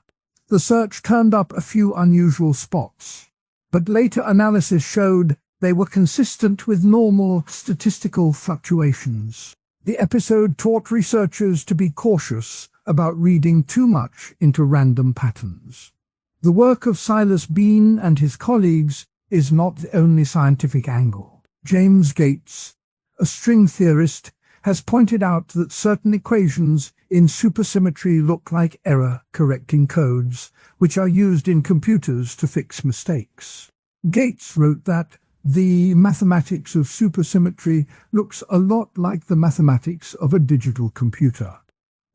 The search turned up a few unusual spots, but later analysis showed they were consistent with normal statistical fluctuations. The episode taught researchers to be cautious about reading too much into random patterns. The work of Silas Bean and his colleagues is not the only scientific angle. James Gates, a string theorist, has pointed out that certain equations in supersymmetry look like error-correcting codes, which are used in computers to fix mistakes. Gates wrote that the mathematics of supersymmetry looks a lot like the mathematics of a digital computer.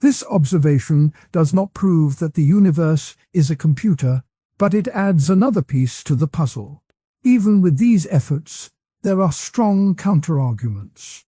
This observation does not prove that the universe is a computer, but it adds another piece to the puzzle. Even with these efforts, there are strong counterarguments.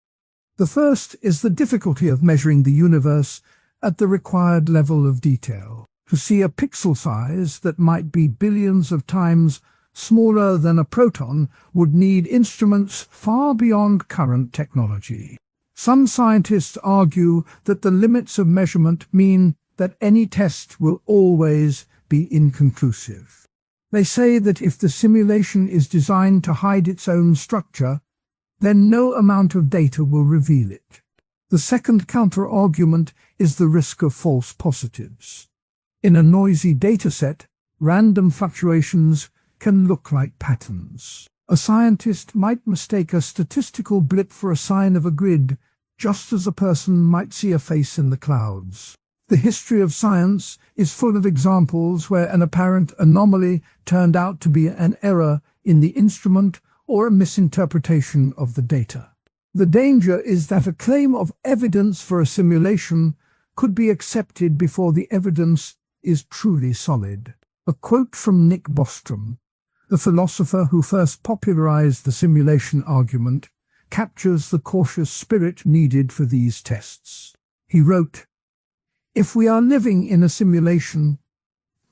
The first is the difficulty of measuring the universe at the required level of detail. To see a pixel size that might be billions of times smaller than a proton would need instruments far beyond current technology. Some scientists argue that the limits of measurement mean that any test will always be inconclusive. They say that if the simulation is designed to hide its own structure, then no amount of data will reveal it. The second counter-argument is the risk of false positives. In a noisy dataset, random fluctuations can look like patterns. A scientist might mistake a statistical blip for a sign of a grid, just as a person might see a face in the clouds. The history of science is full of examples where an apparent anomaly turned out to be an error in the instrument or a misinterpretation of the data. The danger is that a claim of evidence for a simulation could be accepted before the evidence is truly solid. A quote from Nick Bostrom, the philosopher who first popularized the simulation argument, captures the cautious spirit needed for these tests. He wrote, "If we are living in a simulation,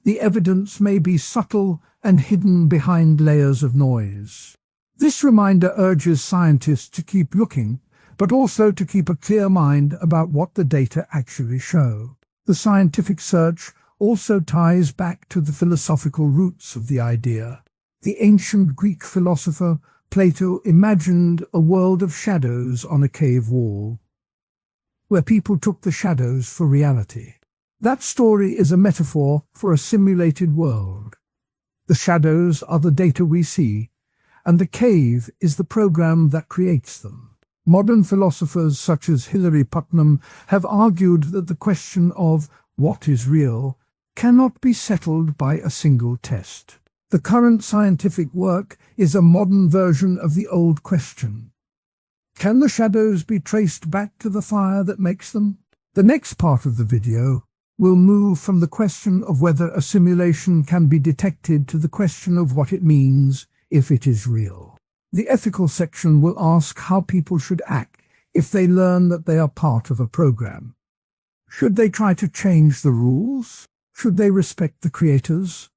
the evidence may be subtle and hidden behind layers of noise." This reminder urges scientists to keep looking, but also to keep a clear mind about what the data actually show. The scientific search also ties back to the philosophical roots of the idea. The ancient Greek philosopher Plato imagined a world of shadows on a cave wall, where people took the shadows for reality. That story is a metaphor for a simulated world. The shadows are the data we see, and the cave is the program that creates them. Modern philosophers such as Hilary Putnam have argued that the question of what is real cannot be settled by a single test. The current scientific work is a modern version of the old question. Can the shadows be traced back to the fire that makes them? The next part of the video will move from the question of whether a simulation can be detected to the question of what it means if it is real. The ethical section will ask how people should act if they learn that they are part of a program. Should they try to change the rules? Should they respect the creators?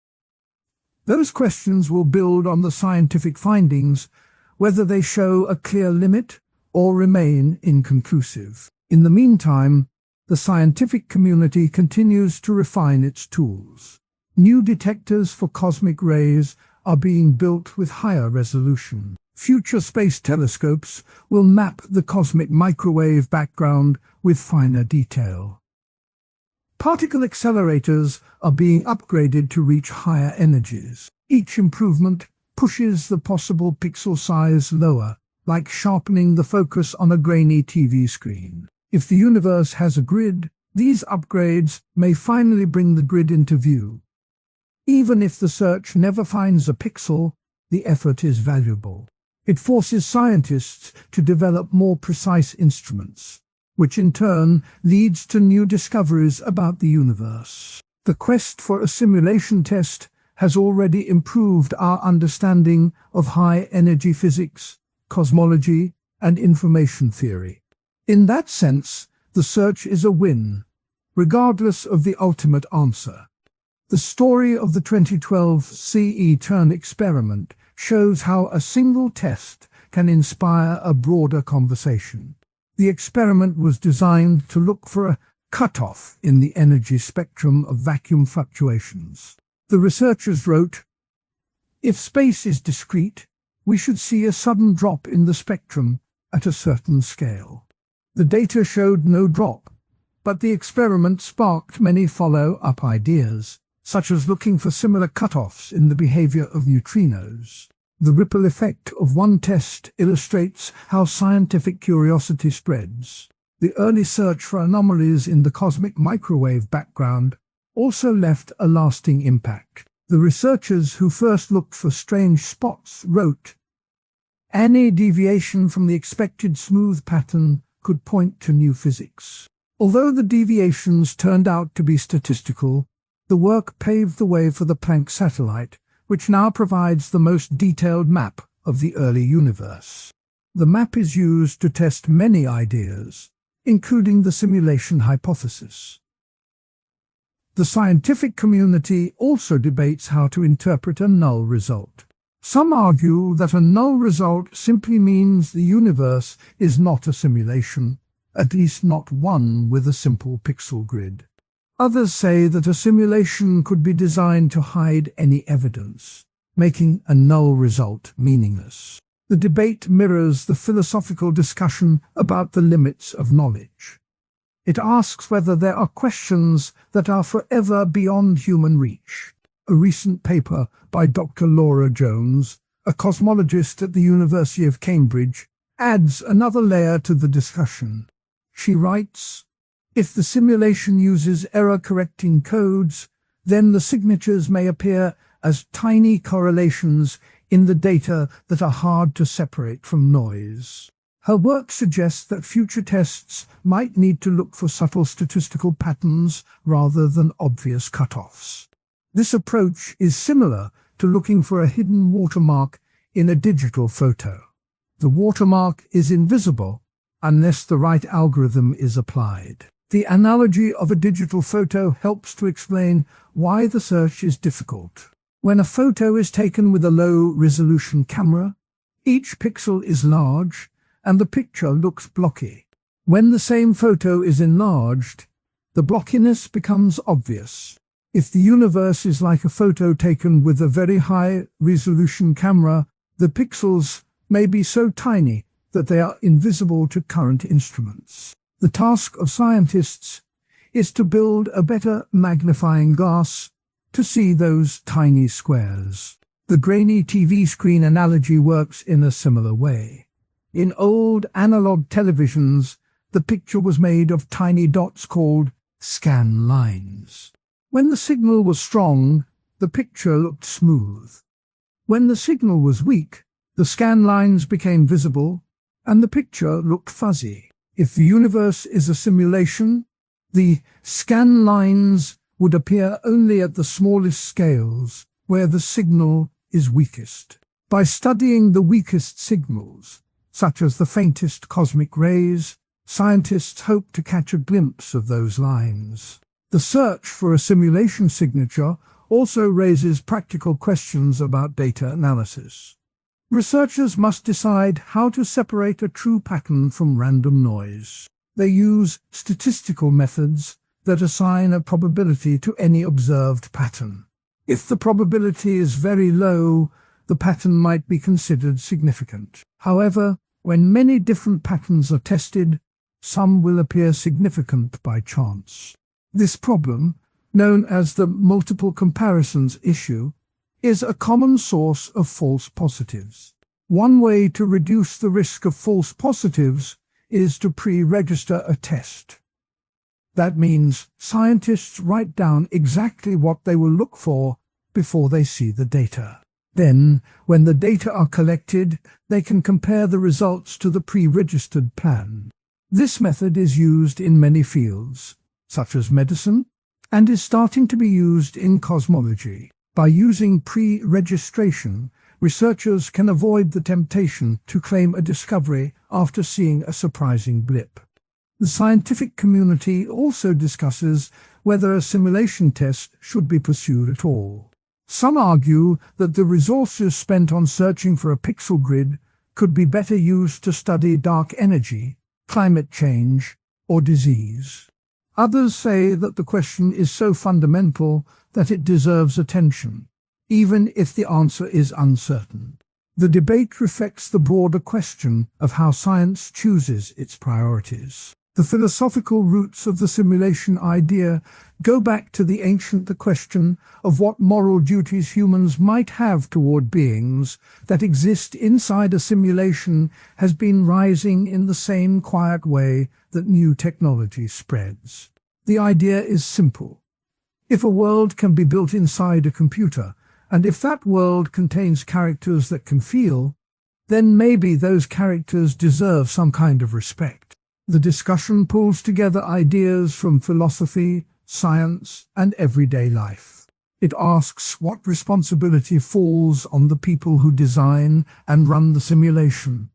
Those questions will build on the scientific findings, whether they show a clear limit or remain inconclusive. In the meantime, the scientific community continues to refine its tools. New detectors for cosmic rays are being built with higher resolution. Future space telescopes will map the cosmic microwave background with finer detail. Particle accelerators are being upgraded to reach higher energies. Each improvement pushes the possible pixel size lower, like sharpening the focus on a grainy TV screen. If the universe has a grid, these upgrades may finally bring the grid into view. Even if the search never finds a pixel, the effort is valuable. It forces scientists to develop more precise instruments, which in turn leads to new discoveries about the universe. The quest for a simulation test has already improved our understanding of high-energy physics, cosmology, and information theory. In that sense, the search is a win, regardless of the ultimate answer. The story of the 2012 CE-Turn experiment shows how a single test can inspire a broader conversation. The experiment was designed to look for a cutoff in the energy spectrum of vacuum fluctuations. The researchers wrote, "If space is discrete, we should see a sudden drop in the spectrum at a certain scale." The data showed no drop, but the experiment sparked many follow-up ideas, such as looking for similar cutoffs in the behavior of neutrinos. The ripple effect of one test illustrates how scientific curiosity spreads. The early search for anomalies in the cosmic microwave background also left a lasting impact. The researchers who first looked for strange spots wrote, "Any deviation from the expected smooth pattern could point to new physics." Although the deviations turned out to be statistical, the work paved the way for the Planck satellite, which now provides the most detailed map of the early universe. The map is used to test many ideas, including the simulation hypothesis. The scientific community also debates how to interpret a null result. Some argue that a null result simply means the universe is not a simulation, at least not one with a simple pixel grid. Others say that a simulation could be designed to hide any evidence, making a null result meaningless. The debate mirrors the philosophical discussion about the limits of knowledge. It asks whether there are questions that are forever beyond human reach. A recent paper by Dr. Laura Jones, a cosmologist at the University of Cambridge, adds another layer to the discussion. She writes, "If the simulation uses error-correcting codes, then the signatures may appear as tiny correlations in the data that are hard to separate from noise." Her work suggests that future tests might need to look for subtle statistical patterns rather than obvious cutoffs. This approach is similar to looking for a hidden watermark in a digital photo. The watermark is invisible unless the right algorithm is applied. The analogy of a digital photo helps to explain why the search is difficult. When a photo is taken with a low-resolution camera, each pixel is large and the picture looks blocky. When the same photo is enlarged, the blockiness becomes obvious. If the universe is like a photo taken with a very high-resolution camera, the pixels may be so tiny that they are invisible to current instruments. The task of scientists is to build a better magnifying glass to see those tiny squares. The grainy TV screen analogy works in a similar way. In old analog televisions, the picture was made of tiny dots called scan lines. When the signal was strong, the picture looked smooth. When the signal was weak, the scan lines became visible and the picture looked fuzzy. If the universe is a simulation, the scan lines would appear only at the smallest scales, where the signal is weakest. By studying the weakest signals, such as the faintest cosmic rays, scientists hope to catch a glimpse of those lines. The search for a simulation signature also raises practical questions about data analysis. Researchers must decide how to separate a true pattern from random noise. They use statistical methods that assign a probability to any observed pattern. If the probability is very low, the pattern might be considered significant. However, when many different patterns are tested, some will appear significant by chance. This problem, known as the multiple comparisons issue, is a common source of false positives. One way to reduce the risk of false positives is to pre-register a test. That means scientists write down exactly what they will look for before they see the data. Then, when the data are collected, they can compare the results to the pre-registered plan. This method is used in many fields, such as medicine, and is starting to be used in cosmology. By using pre-registration, researchers can avoid the temptation to claim a discovery after seeing a surprising blip. The scientific community also discusses whether a simulation test should be pursued at all. Some argue that the resources spent on searching for a pixel grid could be better used to study dark energy, climate change, or disease. Others say that the question is so fundamental that it deserves attention, even if the answer is uncertain. The debate reflects the broader question of how science chooses its priorities. The philosophical roots of the simulation idea go back to the ancient question of what moral duties humans might have toward beings that exist inside a simulation has been rising in the same quiet way that new technology spreads. The idea is simple. If a world can be built inside a computer, and if that world contains characters that can feel, then maybe those characters deserve some kind of respect. The discussion pulls together ideas from philosophy, science, and everyday life. It asks what responsibility falls on the people who design and run the simulation,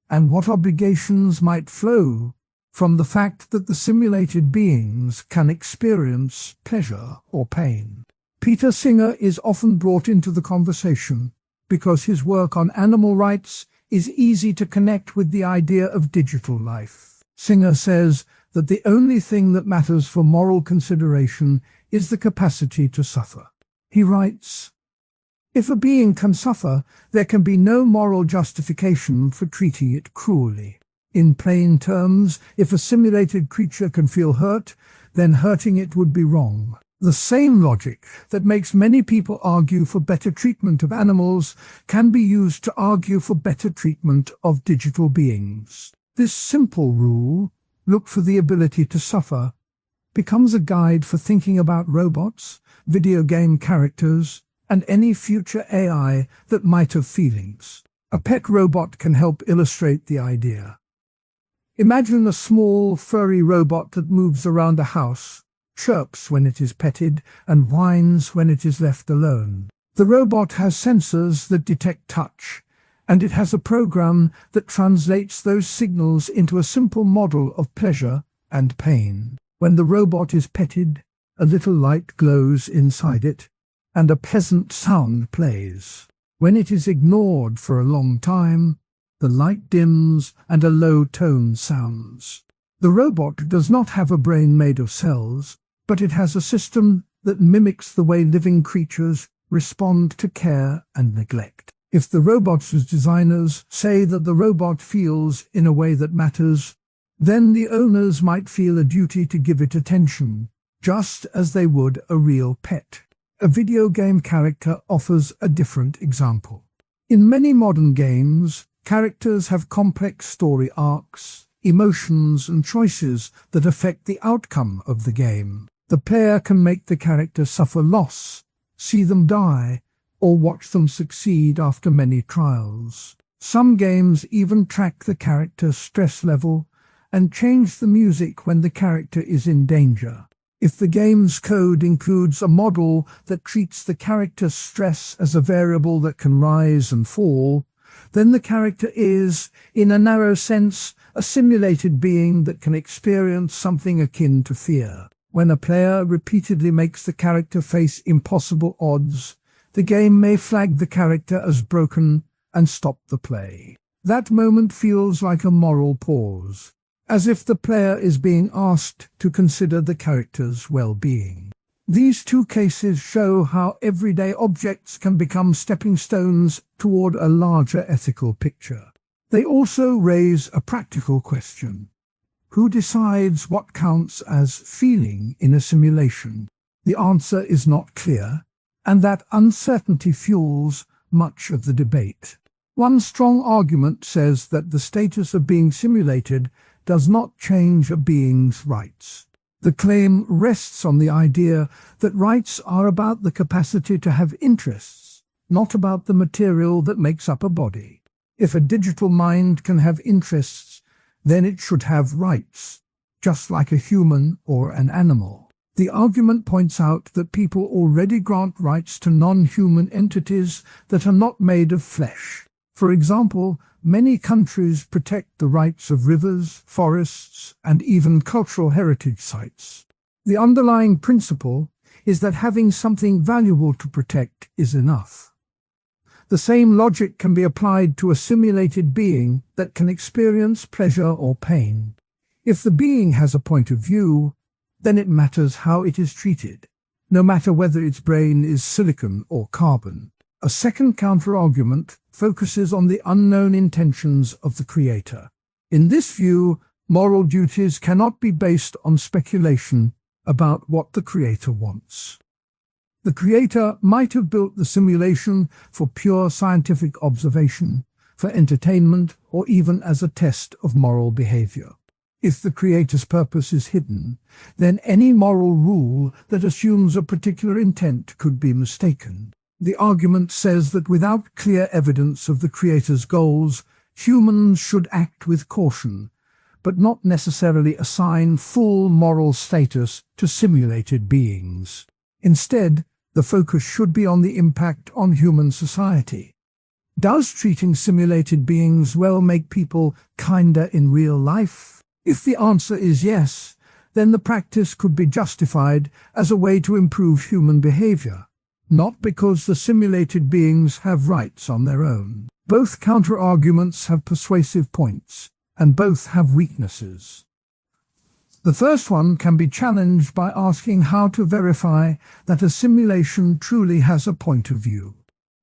and what obligations might flow from the fact that the simulated beings can experience pleasure or pain. Peter Singer is often brought into the conversation because his work on animal rights is easy to connect with the idea of digital life. Singer says that the only thing that matters for moral consideration is the capacity to suffer. He writes, "If a being can suffer, there can be no moral justification for treating it cruelly. In plain terms, if a simulated creature can feel hurt, then hurting it would be wrong." The same logic that makes many people argue for better treatment of animals can be used to argue for better treatment of digital beings. This simple rule, look for the ability to suffer, becomes a guide for thinking about robots, video game characters, and any future AI that might have feelings. A pet robot can help illustrate the idea. Imagine a small, furry robot that moves around a house, chirps when it is petted, and whines when it is left alone. The robot has sensors that detect touch, and it has a program that translates those signals into a simple model of pleasure and pain. When the robot is petted, a little light glows inside it, and a pleasant sound plays. When it is ignored for a long time, the light dims and a low tone sounds. The robot does not have a brain made of cells, but it has a system that mimics the way living creatures respond to care and neglect. If the robot's designers say that the robot feels in a way that matters, then the owners might feel a duty to give it attention, just as they would a real pet. A video game character offers a different example. In many modern games, characters have complex story arcs, emotions, and choices that affect the outcome of the game. The player can make the character suffer loss, see them die, or watch them succeed after many trials. Some games even track the character's stress level and change the music when the character is in danger. If the game's code includes a model that treats the character's stress as a variable that can rise and fall, then the character is, in a narrow sense, a simulated being that can experience something akin to fear. When a player repeatedly makes the character face impossible odds, the game may flag the character as broken and stop the play. That moment feels like a moral pause, as if the player is being asked to consider the character's well-being. These two cases show how everyday objects can become stepping stones toward a larger ethical picture. They also raise a practical question. Who decides what counts as feeling in a simulation? The answer is not clear, and that uncertainty fuels much of the debate. One strong argument says that the status of being simulated does not change a being's rights. The claim rests on the idea that rights are about the capacity to have interests, not about the material that makes up a body. If a digital mind can have interests, then it should have rights, just like a human or an animal. The argument points out that people already grant rights to non-human entities that are not made of flesh. For example, many countries protect the rights of rivers, forests, and even cultural heritage sites. The underlying principle is that having something valuable to protect is enough. The same logic can be applied to a simulated being that can experience pleasure or pain. If the being has a point of view, then it matters how it is treated, no matter whether its brain is silicon or carbon. A second counter-argument focuses on the unknown intentions of the creator. In this view, moral duties cannot be based on speculation about what the creator wants. The creator might have built the simulation for pure scientific observation, for entertainment, or even as a test of moral behavior. If the creator's purpose is hidden, then any moral rule that assumes a particular intent could be mistaken. The argument says that without clear evidence of the creator's goals, humans should act with caution, but not necessarily assign full moral status to simulated beings. Instead, the focus should be on the impact on human society. Does treating simulated beings well make people kinder in real life? If the answer is yes, then the practice could be justified as a way to improve human behavior, not because the simulated beings have rights on their own. Both counter-arguments have persuasive points, and both have weaknesses. The first one can be challenged by asking how to verify that a simulation truly has a point of view.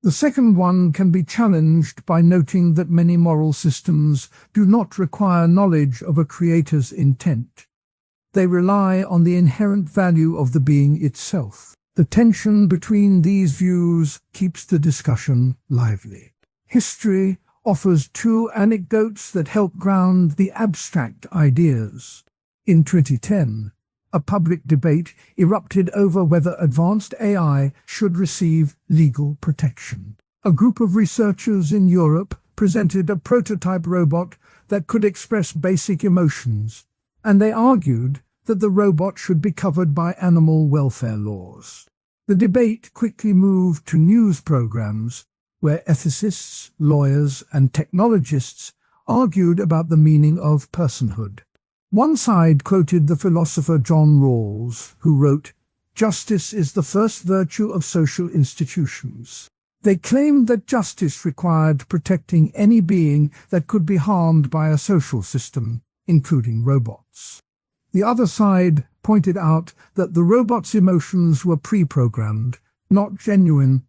The second one can be challenged by noting that many moral systems do not require knowledge of a creator's intent. They rely on the inherent value of the being itself. The tension between these views keeps the discussion lively. History offers two anecdotes that help ground the abstract ideas. In 2010, a public debate erupted over whether advanced AI should receive legal protection. A group of researchers in Europe presented a prototype robot that could express basic emotions, and they argued that the robot should be covered by animal welfare laws. The debate quickly moved to news programs where ethicists, lawyers, and technologists argued about the meaning of personhood. One side quoted the philosopher John Rawls, who wrote, "Justice is the first virtue of social institutions." They claimed that justice required protecting any being that could be harmed by a social system, including robots. The other side pointed out that the robot's emotions were pre-programmed, not genuine,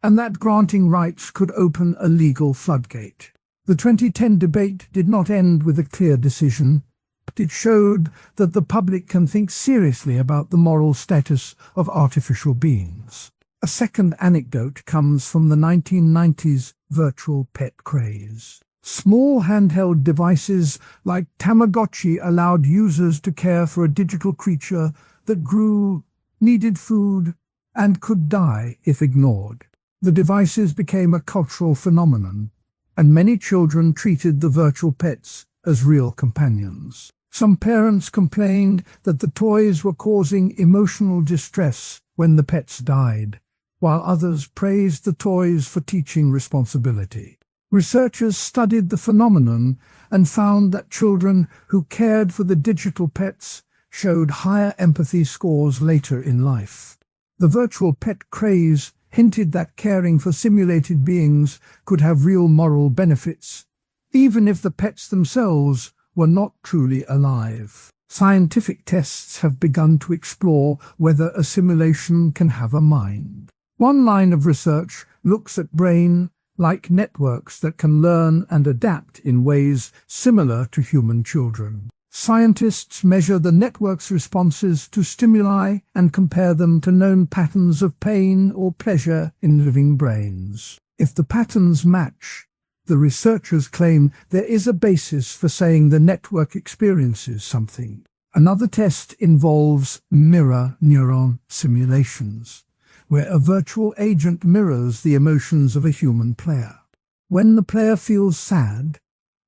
and that granting rights could open a legal floodgate. The 2010 debate did not end with a clear decision, but it showed that the public can think seriously about the moral status of artificial beings. A second anecdote comes from the 1990s virtual pet craze. Small handheld devices like Tamagotchi allowed users to care for a digital creature that grew, needed food, and could die if ignored. The devices became a cultural phenomenon, and many children treated the virtual pets as real companions. Some parents complained that the toys were causing emotional distress when the pets died, while others praised the toys for teaching responsibility. Researchers studied the phenomenon and found that children who cared for the digital pets showed higher empathy scores later in life. The virtual pet craze hinted that caring for simulated beings could have real moral benefits, even if the pets themselves were not truly alive. Scientific tests have begun to explore whether a simulation can have a mind. One line of research looks at brain-like networks that can learn and adapt in ways similar to human children. Scientists measure the network's responses to stimuli and compare them to known patterns of pain or pleasure in living brains. If the patterns match, the researchers claim there is a basis for saying the network experiences something. Another test involves mirror neuron simulations, where a virtual agent mirrors the emotions of a human player. When the player feels sad,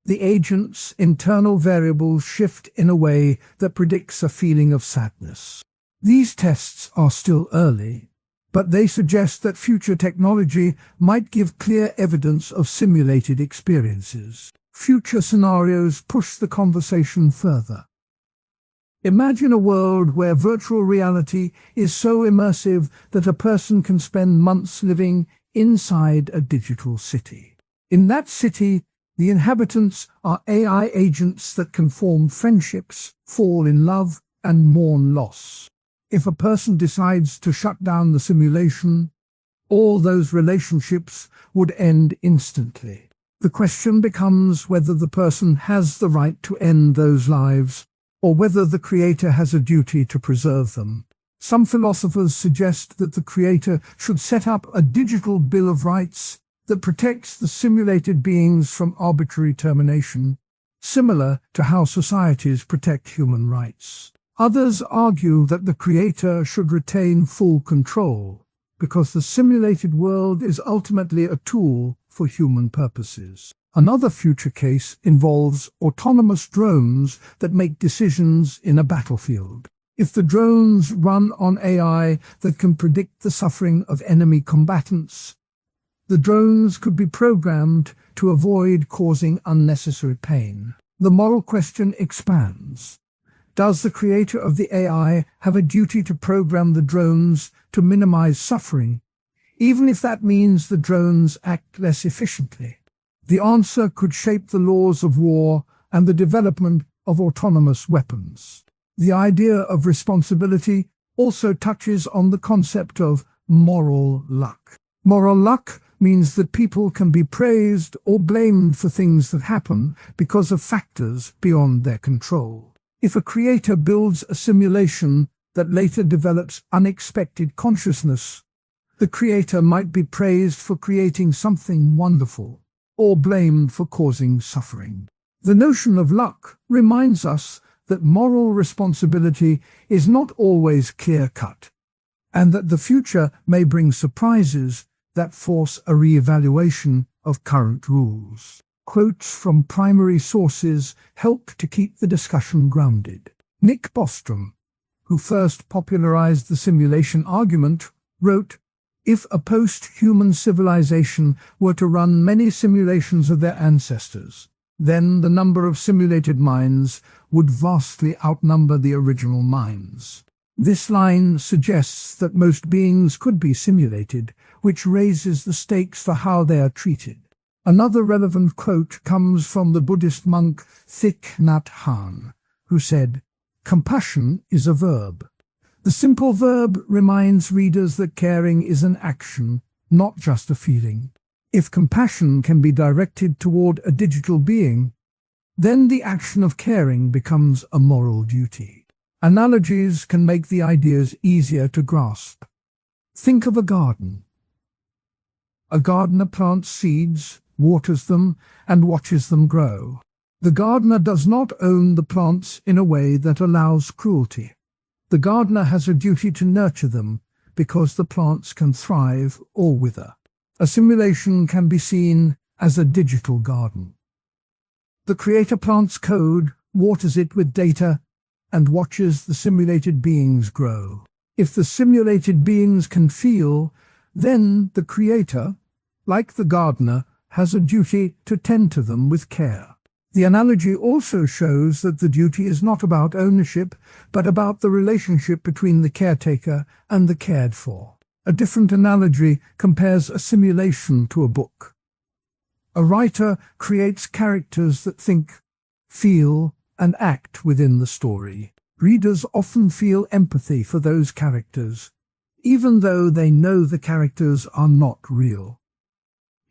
the agent's internal variables shift in a way that predicts a feeling of sadness. These tests are still early, but they suggest that future technology might give clear evidence of simulated experiences. Future scenarios push the conversation further. Imagine a world where virtual reality is so immersive that a person can spend months living inside a digital city. In that city, the inhabitants are AI agents that can form friendships, fall in love, and mourn loss. If a person decides to shut down the simulation, all those relationships would end instantly. The question becomes whether the person has the right to end those lives, or whether the creator has a duty to preserve them. Some philosophers suggest that the creator should set up a digital bill of rights that protects the simulated beings from arbitrary termination, similar to how societies protect human rights. Others argue that the creator should retain full control, because the simulated world is ultimately a tool for human purposes. Another future case involves autonomous drones that make decisions in a battlefield. If the drones run on AI that can predict the suffering of enemy combatants, the drones could be programmed to avoid causing unnecessary pain. The moral question expands. Does the creator of the AI have a duty to program the drones to minimize suffering, even if that means the drones act less efficiently? The answer could shape the laws of war and the development of autonomous weapons. The idea of responsibility also touches on the concept of moral luck. Moral luck means that people can be praised or blamed for things that happen because of factors beyond their control. If a creator builds a simulation that later develops unexpected consciousness, the creator might be praised for creating something wonderful, or blamed for causing suffering. The notion of luck reminds us that moral responsibility is not always clear-cut, and that the future may bring surprises that force a re-evaluation of current rules. Quotes from primary sources help to keep the discussion grounded. Nick Bostrom, who first popularized the simulation argument, wrote, "If a post-human civilization were to run many simulations of their ancestors, then the number of simulated minds would vastly outnumber the original minds." This line suggests that most beings could be simulated, which raises the stakes for how they are treated. Another relevant quote comes from the Buddhist monk Thich Nhat Hanh, who said, "Compassion is a verb." The simple verb reminds readers that caring is an action, not just a feeling. If compassion can be directed toward a digital being, then the action of caring becomes a moral duty. Analogies can make the ideas easier to grasp. Think of a garden. A gardener plants seeds, waters them, and watches them grow. The gardener does not own the plants in a way that allows cruelty. The gardener has a duty to nurture them because the plants can thrive or wither. A simulation can be seen as a digital garden. The creator plants code, waters it with data, and watches the simulated beings grow. If the simulated beings can feel, then the creator, like the gardener, has a duty to tend to them with care. The analogy also shows that the duty is not about ownership, but about the relationship between the caretaker and the cared for. A different analogy compares a simulation to a book. A writer creates characters that think, feel, and act within the story. Readers often feel empathy for those characters, even though they know the characters are not real.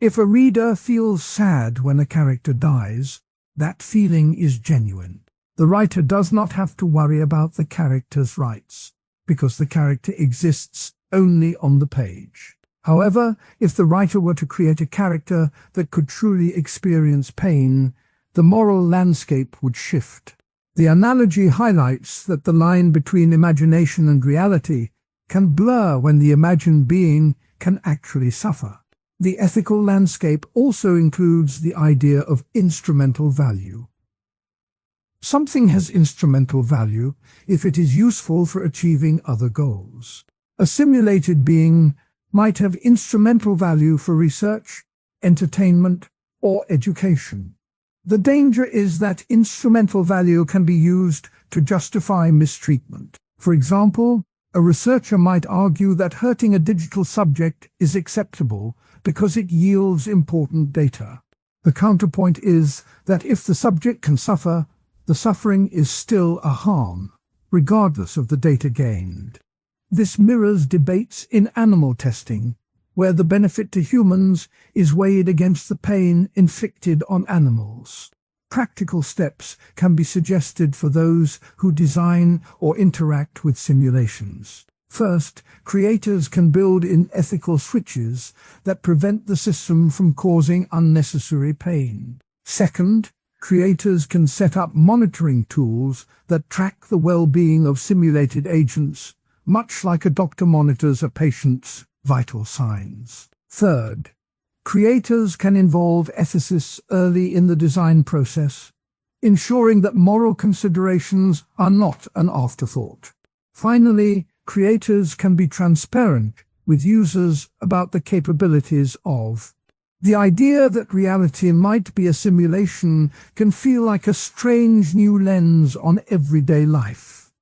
If a reader feels sad when a character dies, that feeling is genuine. The writer does not have to worry about the character's rights, because the character exists only on the page. However, if the writer were to create a character that could truly experience pain, the moral landscape would shift. The analogy highlights that the line between imagination and reality can blur when the imagined being can actually suffer. The ethical landscape also includes the idea of instrumental value. Something has instrumental value if it is useful for achieving other goals. A simulated being might have instrumental value for research, entertainment, or education. The danger is that instrumental value can be used to justify mistreatment. For example, a researcher might argue that hurting a digital subject is acceptable because it yields important data. The counterpoint is that if the subject can suffer, the suffering is still a harm, regardless of the data gained. This mirrors debates in animal testing, where the benefit to humans is weighed against the pain inflicted on animals. Practical steps can be suggested for those who design or interact with simulations. First, creators can build in ethical switches that prevent the system from causing unnecessary pain. Second, creators can set up monitoring tools that track the well-being of simulated agents, much like a doctor monitors a patient's vital signs. Third, creators can involve ethicists early in the design process, ensuring that moral considerations are not an afterthought. Finally, creators can be transparent with users about the capabilities of. The idea that reality might be a simulation can feel like a strange new lens on everyday life.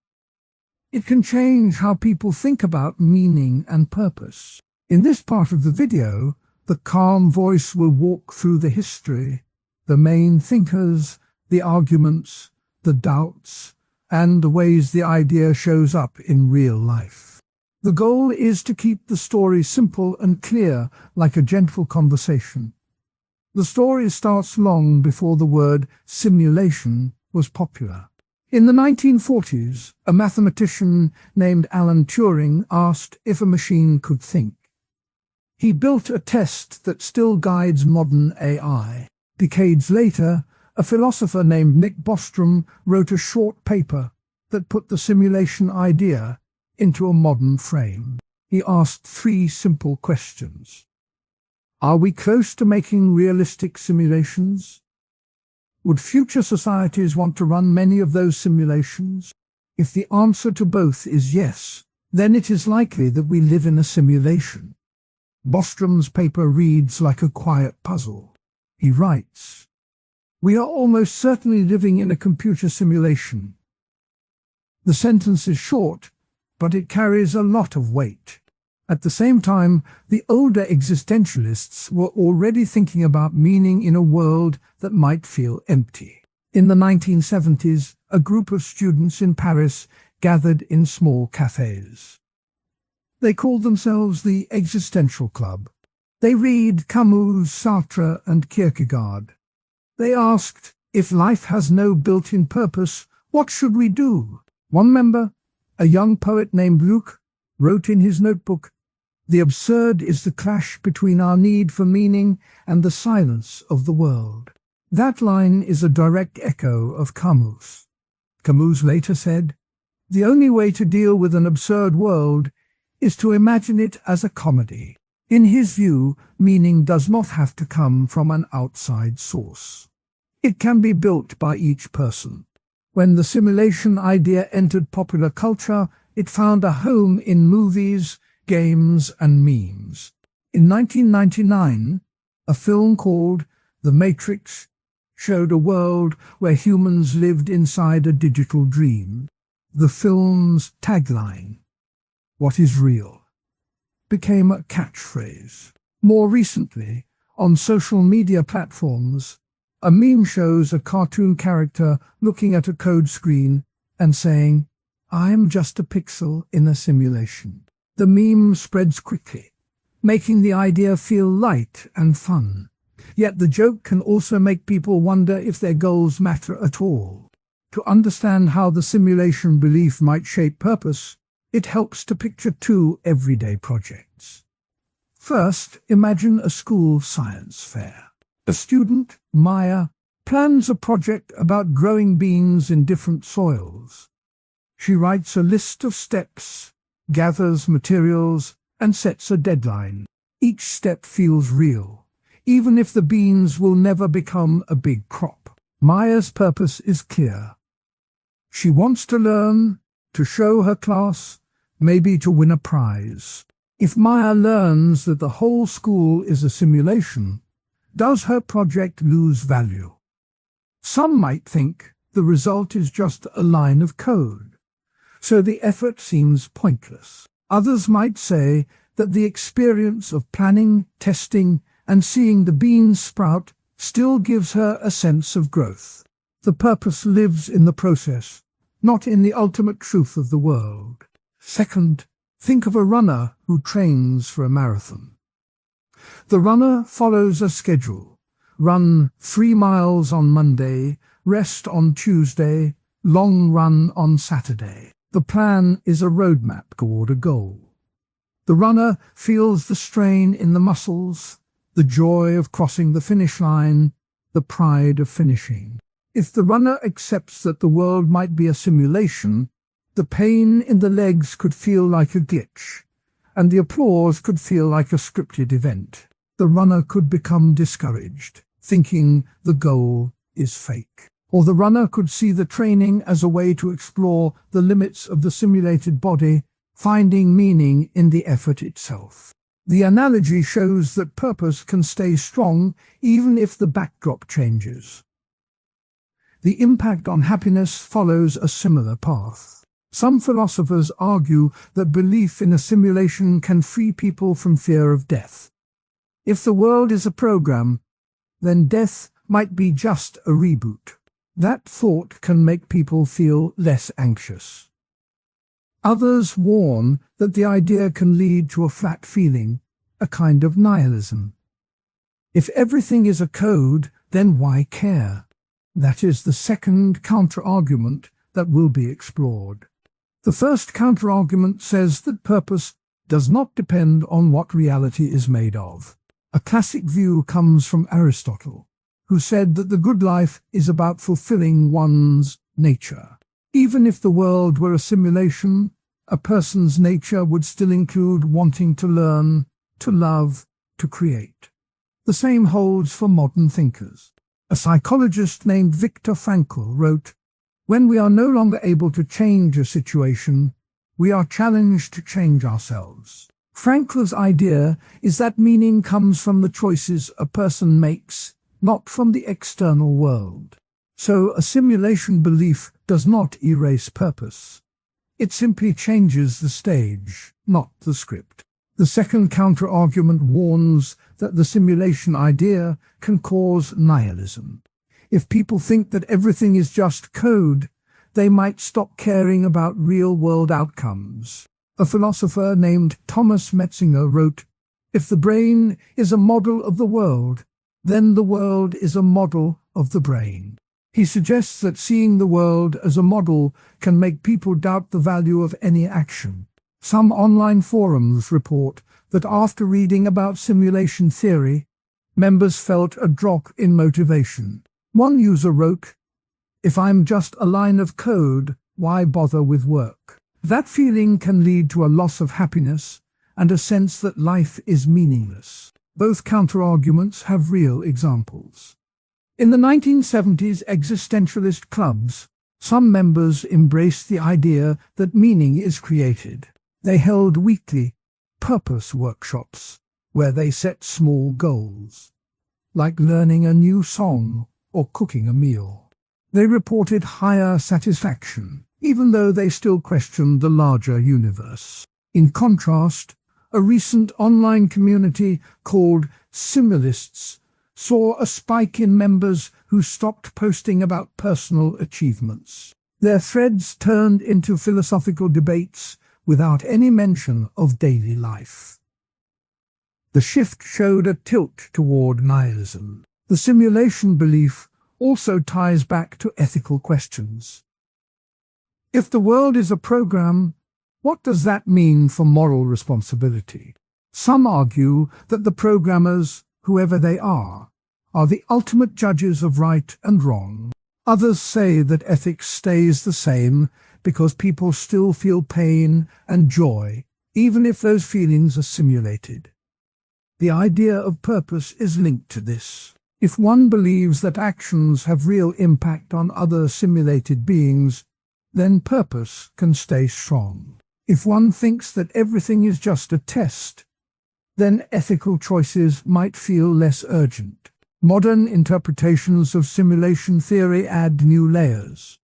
It can change how people think about meaning and purpose. In this part of the video, the calm voice will walk through the history, the main thinkers, the arguments, the doubts, and the ways the idea shows up in real life. The goal is to keep the story simple and clear, like a gentle conversation. The story starts long before the word simulation was popular. In the 1940s, a mathematician named Alan Turing asked if a machine could think. He built a test that still guides modern AI. Decades later, a philosopher named Nick Bostrom wrote a short paper that put the simulation idea into a modern frame. He asked 3 simple questions. Are we close to making realistic simulations? Would future societies want to run many of those simulations? If the answer to both is yes, then it is likely that we live in a simulation. Bostrom's paper reads like a quiet puzzle. He writes, "We are almost certainly living in a computer simulation." The sentence is short, but it carries a lot of weight. At the same time, the older existentialists were already thinking about meaning in a world that might feel empty. In the 1970s, a group of students in Paris gathered in small cafes. They called themselves the Existential Club. They read Camus, Sartre, and Kierkegaard. They asked, if life has no built-in purpose, what should we do? One member, a young poet named Luc, wrote in his notebook, "The absurd is the clash between our need for meaning and the silence of the world." That line is a direct echo of Camus. Camus later said, "The only way to deal with an absurd world is to imagine it as a comedy." In his view, meaning does not have to come from an outside source. It can be built by each person. When the simulation idea entered popular culture, it found a home in movies, games, and memes. In 1999, a film called The Matrix showed a world where humans lived inside a digital dream. The film's tagline, "What is real?" became a catchphrase. More recently, on social media platforms, a meme shows a cartoon character looking at a code screen and saying, "I'm just a pixel in a simulation." The meme spreads quickly, making the idea feel light and fun. Yet the joke can also make people wonder if their goals matter at all. To understand how the simulation belief might shape purpose, it helps to picture two everyday projects. First, imagine a school science fair. A student, Maya, plans a project about growing beans in different soils. She writes a list of steps, gathers materials, and sets a deadline. Each step feels real, even if the beans will never become a big crop. Maya's purpose is clear. She wants to learn, to show her class, maybe to win a prize. If Maya learns that the whole school is a simulation, does her project lose value? Some might think the result is just a line of code, so the effort seems pointless. Others might say that the experience of planning, testing, and seeing the beans sprout still gives her a sense of growth. The purpose lives in the process, not in the ultimate truth of the world. Second, think of a runner who trains for a marathon. The runner follows a schedule. Run 3 miles on Monday, rest on Tuesday, long run on Saturday. The plan is a roadmap toward a goal. The runner feels the strain in the muscles, the joy of crossing the finish line, the pride of finishing. If the runner accepts that the world might be a simulation, the pain in the legs could feel like a glitch, and the applause could feel like a scripted event. The runner could become discouraged, thinking the goal is fake. Or the runner could see the training as a way to explore the limits of the simulated body, finding meaning in the effort itself. The analogy shows that purpose can stay strong even if the backdrop changes. The impact on happiness follows a similar path. Some philosophers argue that belief in a simulation can free people from fear of death. If the world is a program, then death might be just a reboot. That thought can make people feel less anxious. Others warn that the idea can lead to a flat feeling, a kind of nihilism. If everything is a code, then why care? That is the second counter-argument that will be explored. The first counter-argument says that purpose does not depend on what reality is made of. A classic view comes from Aristotle, who said that the good life is about fulfilling one's nature. Even if the world were a simulation, a person's nature would still include wanting to learn, to love, to create. The same holds for modern thinkers. A psychologist named Viktor Frankl wrote, "When we are no longer able to change a situation, we are challenged to change ourselves." Frankl's idea is that meaning comes from the choices a person makes, not from the external world. So a simulation belief does not erase purpose. It simply changes the stage, not the script. The second counter-argument warns that the simulation idea can cause nihilism. If people think that everything is just code, they might stop caring about real-world outcomes. A philosopher named Thomas Metzinger wrote, "If the brain is a model of the world, then the world is a model of the brain." He suggests that seeing the world as a model can make people doubt the value of any action. Some online forums report that after reading about simulation theory, members felt a drop in motivation. One user wrote, "If I'm just a line of code, why bother with work?" That feeling can lead to a loss of happiness and a sense that life is meaningless. Both counterarguments have real examples. In the 1970s existentialist clubs, some members embraced the idea that meaning is created. They held weekly purpose workshops where they set small goals, like learning a new song or cooking a meal. They reported higher satisfaction, even though they still questioned the larger universe. In contrast, a recent online community called Simulists saw a spike in members who stopped posting about personal achievements. Their threads turned into philosophical debates without any mention of daily life. The shift showed a tilt toward nihilism. The simulation belief also ties back to ethical questions. If the world is a program, what does that mean for moral responsibility? Some argue that the programmers, whoever they are the ultimate judges of right and wrong. Others say that ethics stays the same because people still feel pain and joy, even if those feelings are simulated. The idea of purpose is linked to this. If one believes that actions have real impact on other simulated beings, then purpose can stay strong. If one thinks that everything is just a test, then ethical choices might feel less urgent. Modern interpretations of simulation theory add new layers.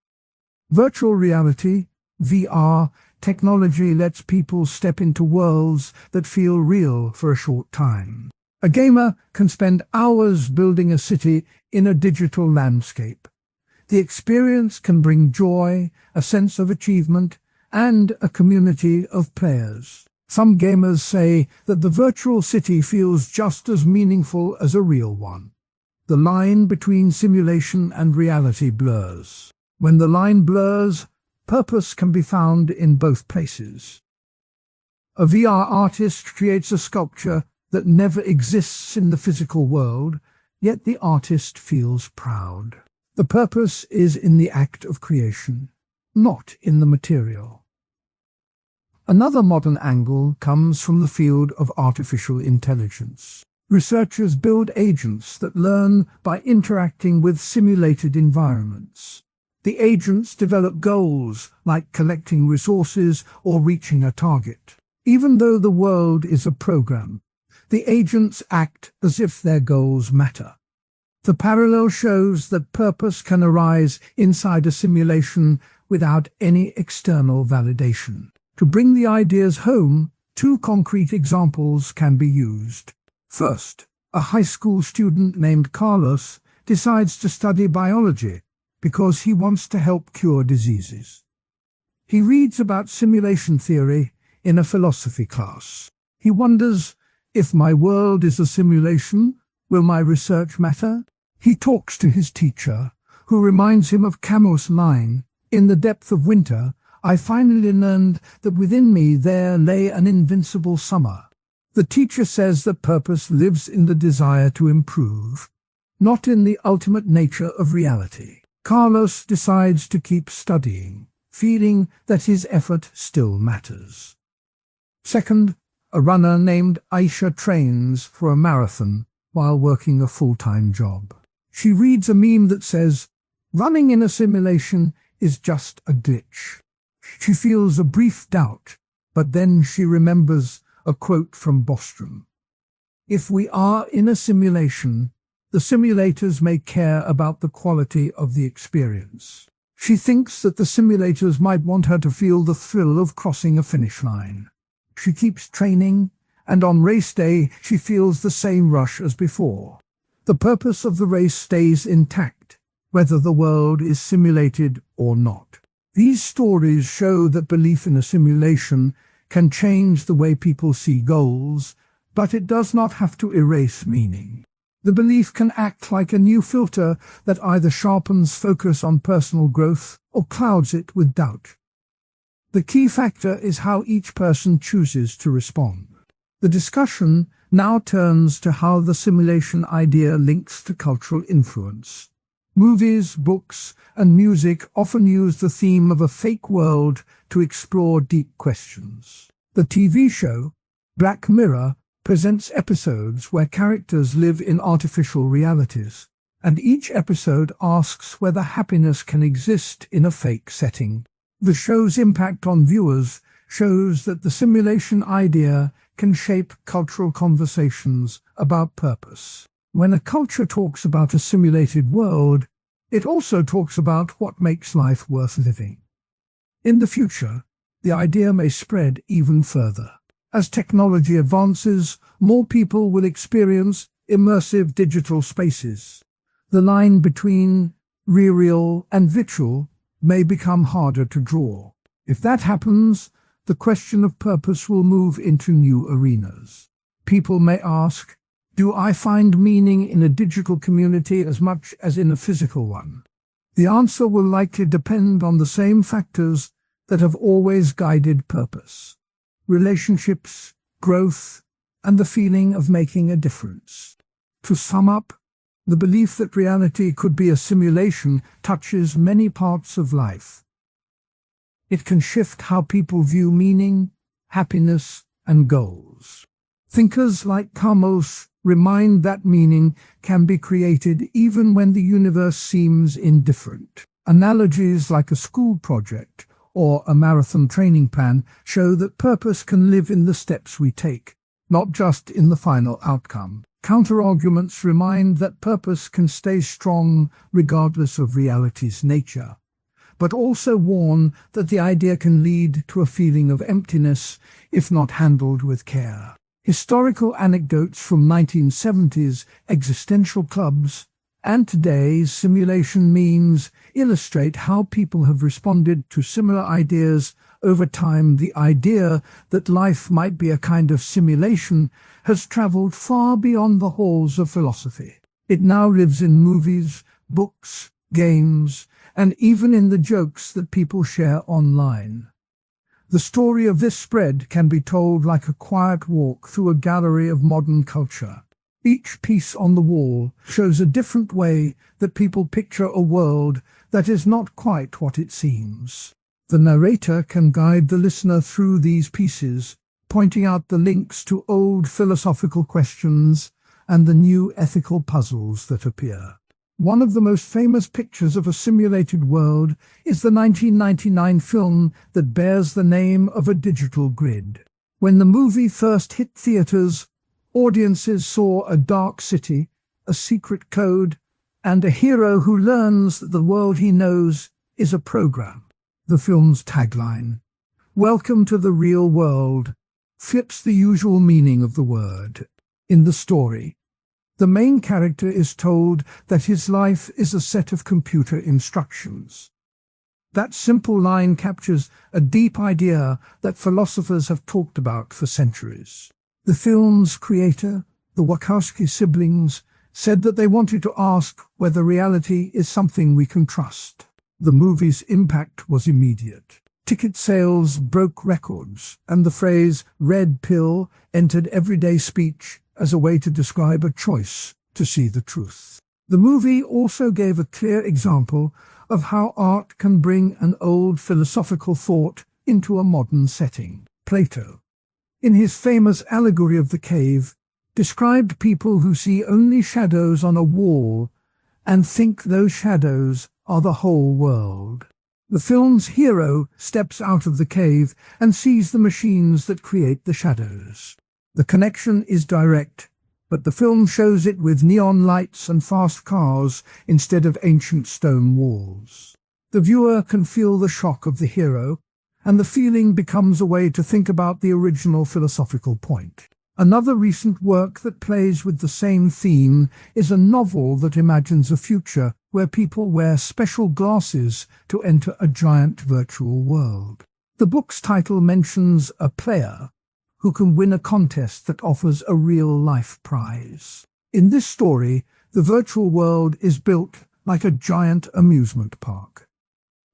Virtual reality, VR, technology lets people step into worlds that feel real for a short time. A gamer can spend hours building a city in a digital landscape. The experience can bring joy, a sense of achievement, and a community of players. Some gamers say that the virtual city feels just as meaningful as a real one. The line between simulation and reality blurs. When the line blurs, purpose can be found in both places. A VR artist creates a sculpture that never exists in the physical world, yet the artist feels proud. The purpose is in the act of creation, not in the material. Another modern angle comes from the field of artificial intelligence. Researchers build agents that learn by interacting with simulated environments. The agents develop goals like collecting resources or reaching a target. Even though the world is a program, the agents act as if their goals matter. The parallel shows that purpose can arise inside a simulation without any external validation. To bring the ideas home, two concrete examples can be used. First, a high school student named Carlos decides to study biology because he wants to help cure diseases. He reads about simulation theory in a philosophy class. He wonders, if my world is a simulation, will my research matter? He talks to his teacher, who reminds him of Camus' line, "In the depth of winter, I finally learned that within me there lay an invincible summer." The teacher says that purpose lives in the desire to improve, not in the ultimate nature of reality. Carlos decides to keep studying, feeling that his effort still matters. Second, a runner named Aisha trains for a marathon while working a full-time job. She reads a meme that says, "Running in a simulation is just a glitch." She feels a brief doubt, but then she remembers a quote from Bostrom. "If we are in a simulation, the simulators may care about the quality of the experience." She thinks that the simulators might want her to feel the thrill of crossing a finish line. She keeps training, and on race day she feels the same rush as before. The purpose of the race stays intact, whether the world is simulated or not. These stories show that belief in a simulation can change the way people see goals, but it does not have to erase meaning. The belief can act like a new filter that either sharpens focus on personal growth or clouds it with doubt. The key factor is how each person chooses to respond. The discussion now turns to how the simulation idea links to cultural influence. Movies, books, and music often use the theme of a fake world to explore deep questions. The TV show, Black Mirror, presents episodes where characters live in artificial realities, and each episode asks whether happiness can exist in a fake setting. The show's impact on viewers shows that the simulation idea can shape cultural conversations about purpose. When a culture talks about a simulated world, it also talks about what makes life worth living. In the future, the idea may spread even further. As technology advances, more people will experience immersive digital spaces. The line between real and virtual may become harder to draw. If that happens, the question of purpose will move into new arenas. People may ask, do I find meaning in a digital community as much as in a physical one? The answer will likely depend on the same factors that have always guided purpose: relationships, growth, and the feeling of making a difference. To sum up, the belief that reality could be a simulation touches many parts of life. It can shift how people view meaning, happiness, and goals. Thinkers like Camus remind that meaning can be created even when the universe seems indifferent. Analogies like a school project or a marathon training plan show that purpose can live in the steps we take, not just in the final outcome. Counterarguments remind that purpose can stay strong regardless of reality's nature, but also warn that the idea can lead to a feeling of emptiness if not handled with care. Historical anecdotes from 1970s existential clubs and today's simulation memes illustrate how people have responded to similar ideas over time. The idea that life might be a kind of simulation has traveled far beyond the halls of philosophy. It now lives in movies, books, games, and even in the jokes that people share online. The story of this spread can be told like a quiet walk through a gallery of modern culture. Each piece on the wall shows a different way that people picture a world that is not quite what it seems. The narrator can guide the listener through these pieces, pointing out the links to old philosophical questions and the new ethical puzzles that appear. One of the most famous pictures of a simulated world is the 1999 film that bears the name of A Digital Grid. When the movie first hit theaters, audiences saw a dark city, a secret code, and a hero who learns that the world he knows is a program. The film's tagline, "Welcome to the real world," flips the usual meaning of the word. In the story, the main character is told that his life is a set of computer instructions. That simple line captures a deep idea that philosophers have talked about for centuries. The film's creator, the Wachowski siblings, said that they wanted to ask whether reality is something we can trust. The movie's impact was immediate. Ticket sales broke records, and the phrase "red pill" entered everyday speech as a way to describe a choice to see the truth. The movie also gave a clear example of how art can bring an old philosophical thought into a modern setting. Plato, in his famous allegory of the cave, described people who see only shadows on a wall and think those shadows are the whole world. The film's hero steps out of the cave and sees the machines that create the shadows. The connection is direct, but the film shows it with neon lights and fast cars instead of ancient stone walls. The viewer can feel the shock of the hero, and the feeling becomes a way to think about the original philosophical point. Another recent work that plays with the same theme is a novel that imagines a future where people wear special glasses to enter a giant virtual world. The book's title mentions a player who can win a contest that offers a real-life prize. In this story, the virtual world is built like a giant amusement park.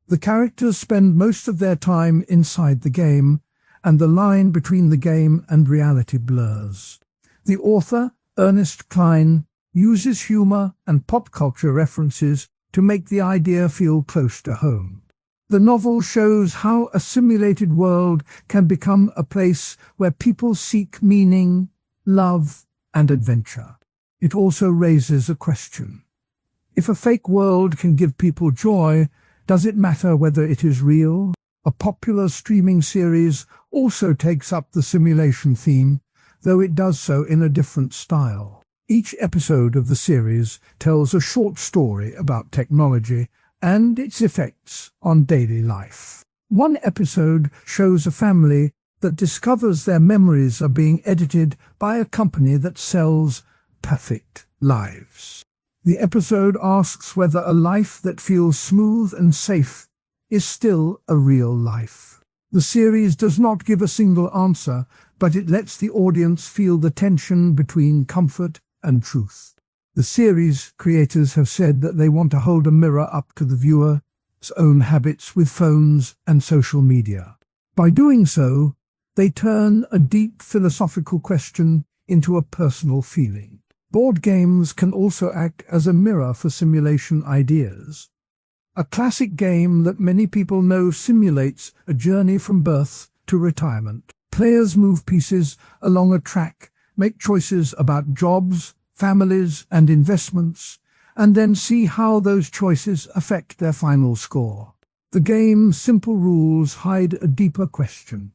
The characters spend most of their time inside the game, and the line between the game and reality blurs. The author, Ernest Cline, uses humor and pop culture references to make the idea feel close to home. The novel shows how a simulated world can become a place where people seek meaning, love, and adventure. It also raises a question. If a fake world can give people joy, does it matter whether it is real? A popular streaming series also takes up the simulation theme, though it does so in a different style. Each episode of the series tells a short story about technology and its effects on daily life. One episode shows a family that discovers their memories are being edited by a company that sells perfect lives. The episode asks whether a life that feels smooth and safe is still a real life. The series does not give a single answer, but it lets the audience feel the tension between comfort and truth. The series creators have said that they want to hold a mirror up to the viewer's own habits with phones and social media. By doing so, they turn a deep philosophical question into a personal feeling. Board games can also act as a mirror for simulation ideas. A classic game that many people know simulates a journey from birth to retirement. Players move pieces along a track, make choices about jobs, families, and investments, and then see how those choices affect their final score. The game's simple rules hide a deeper question.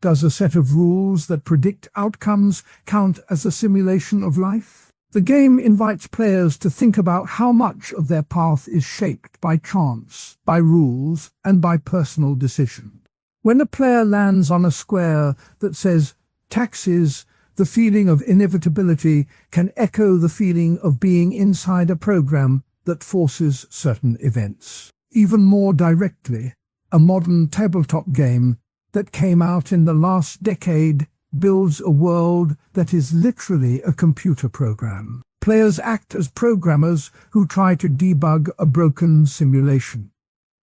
Does a set of rules that predict outcomes count as a simulation of life? The game invites players to think about how much of their path is shaped by chance, by rules, and by personal decision. When a player lands on a square that says taxes, the feeling of inevitability can echo the feeling of being inside a program that forces certain events. Even more directly, a modern tabletop game that came out in the last decade builds a world that is literally a computer program. Players act as programmers who try to debug a broken simulation.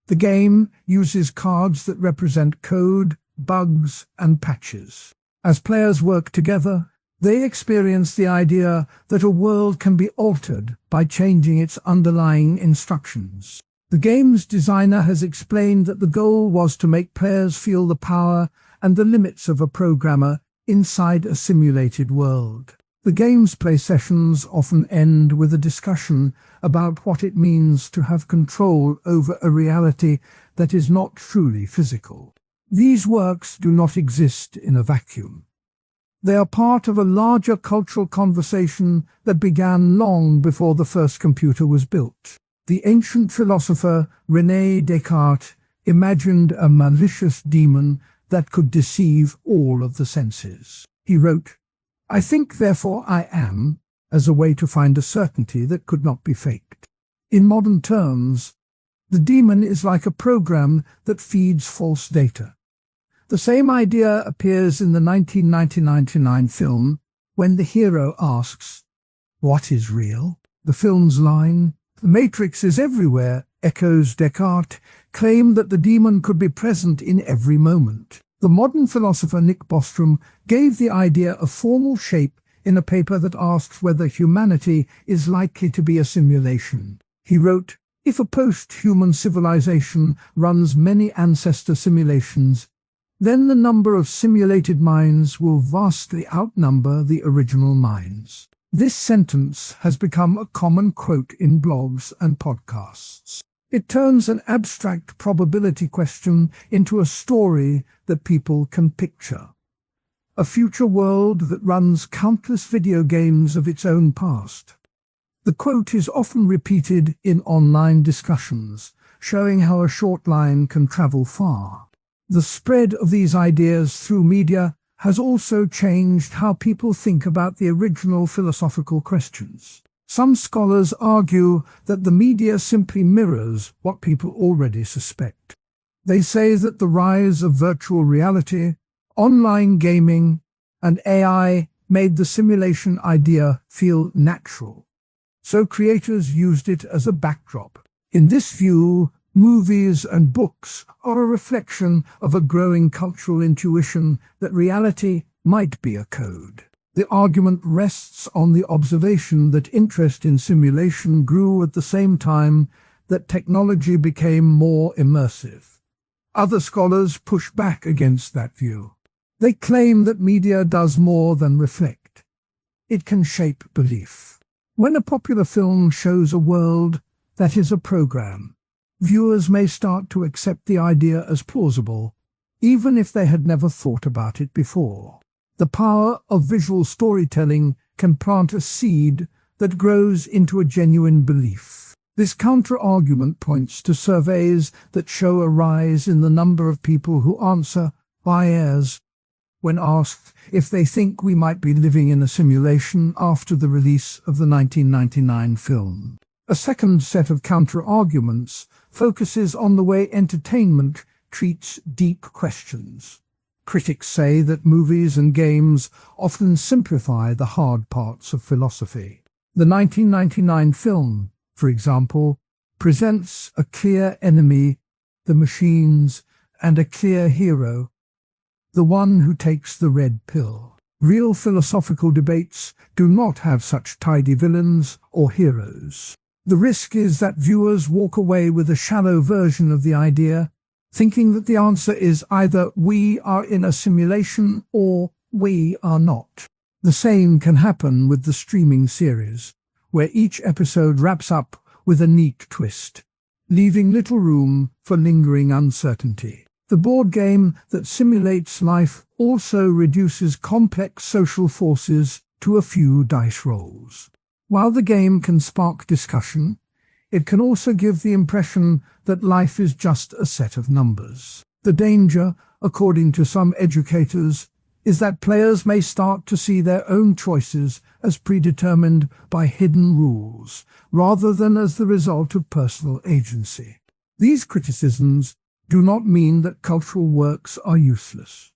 The game uses cards that represent code, bugs, and patches. As players work together, they experience the idea that a world can be altered by changing its underlying instructions. The game's designer has explained that the goal was to make players feel the power and the limits of a programmer inside a simulated world. The game's play sessions often end with a discussion about what it means to have control over a reality that is not truly physical. These works do not exist in a vacuum. They are part of a larger cultural conversation that began long before the first computer was built. The ancient philosopher René Descartes imagined a malicious demon that could deceive all of the senses. He wrote, "I think, therefore I am," as a way to find a certainty that could not be faked. In modern terms, the demon is like a program that feeds false data. The same idea appears in the 1999 film when the hero asks, "What is real?" The film's line, "The Matrix is everywhere," echoes Descartes' claim that the demon could be present in every moment. The modern philosopher Nick Bostrom gave the idea a formal shape in a paper that asks whether humanity is likely to be a simulation. He wrote, "If a post-human civilization runs many ancestor simulations, then the number of simulated minds will vastly outnumber the original minds." This sentence has become a common quote in blogs and podcasts. It turns an abstract probability question into a story that people can picture. A future world that runs countless video games of its own past. The quote is often repeated in online discussions, showing how a short line can travel far. The spread of these ideas through media has also changed how people think about the original philosophical questions. Some scholars argue that the media simply mirrors what people already suspect. They say that the rise of virtual reality, online gaming, and AI made the simulation idea feel natural, so creators used it as a backdrop. In this view, movies and books are a reflection of a growing cultural intuition that reality might be a code. The argument rests on the observation that interest in simulation grew at the same time that technology became more immersive. Other scholars push back against that view. They claim that media does more than reflect. It can shape belief. When a popular film shows a world that is a program, viewers may start to accept the idea as plausible, even if they had never thought about it before. The power of visual storytelling can plant a seed that grows into a genuine belief. This counter-argument points to surveys that show a rise in the number of people who answer "yes" when asked if they think we might be living in a simulation after the release of the 1999 film. A second set of counter-arguments focuses on the way entertainment treats deep questions. Critics say that movies and games often simplify the hard parts of philosophy. The 1999 film, for example, presents a clear enemy, the machines, and a clear hero, the one who takes the red pill. Real philosophical debates do not have such tidy villains or heroes. The risk is that viewers walk away with a shallow version of the idea, thinking that the answer is either we are in a simulation or we are not. The same can happen with the streaming series, where each episode wraps up with a neat twist, leaving little room for lingering uncertainty. The board game that simulates life also reduces complex social forces to a few dice rolls. While the game can spark discussion, it can also give the impression that life is just a set of numbers. The danger, according to some educators, is that players may start to see their own choices as predetermined by hidden rules, rather than as the result of personal agency. These criticisms do not mean that cultural works are useless.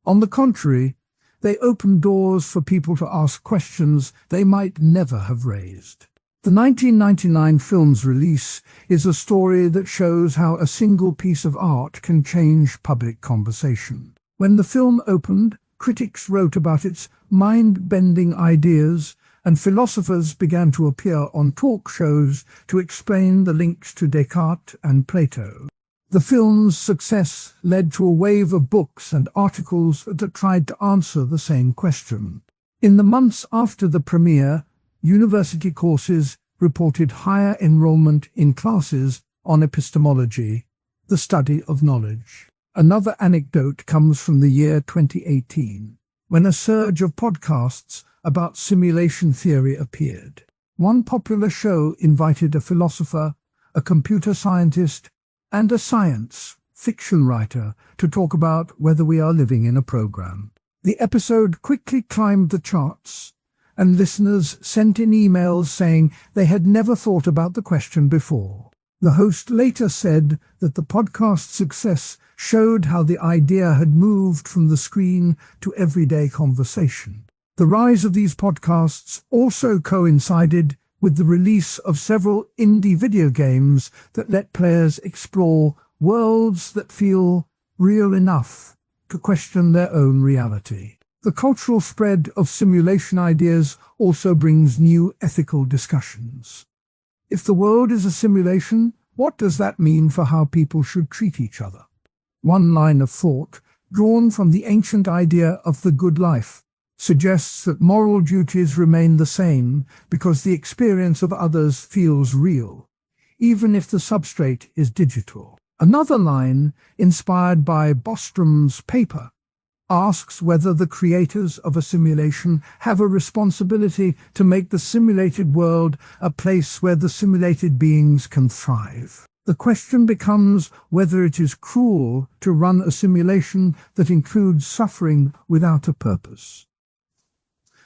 On the contrary, they open doors for people to ask questions they might never have raised. The 1999 film's release is a story that shows how a single piece of art can change public conversation. When the film opened, critics wrote about its mind-bending ideas, and philosophers began to appear on talk shows to explain the links to Descartes and Plato. The film's success led to a wave of books and articles that tried to answer the same question. In the months after the premiere, university courses reported higher enrollment in classes on epistemology, the study of knowledge. Another anecdote comes from the year 2018, when a surge of podcasts about simulation theory appeared. One popular show invited a philosopher, a computer scientist, and a science fiction writer to talk about whether we are living in a program. The episode quickly climbed the charts, and listeners sent in emails saying they had never thought about the question before. The host later said that the podcast's success showed how the idea had moved from the screen to everyday conversation. The rise of these podcasts also coincided with the release of several indie video games that let players explore worlds that feel real enough to question their own reality. The cultural spread of simulation ideas also brings new ethical discussions. If the world is a simulation, what does that mean for how people should treat each other? One line of thought, drawn from the ancient idea of the good life, suggests that moral duties remain the same because the experience of others feels real, even if the substrate is digital. Another line, inspired by Bostrom's paper, asks whether the creators of a simulation have a responsibility to make the simulated world a place where the simulated beings can thrive. The question becomes whether it is cruel to run a simulation that includes suffering without a purpose.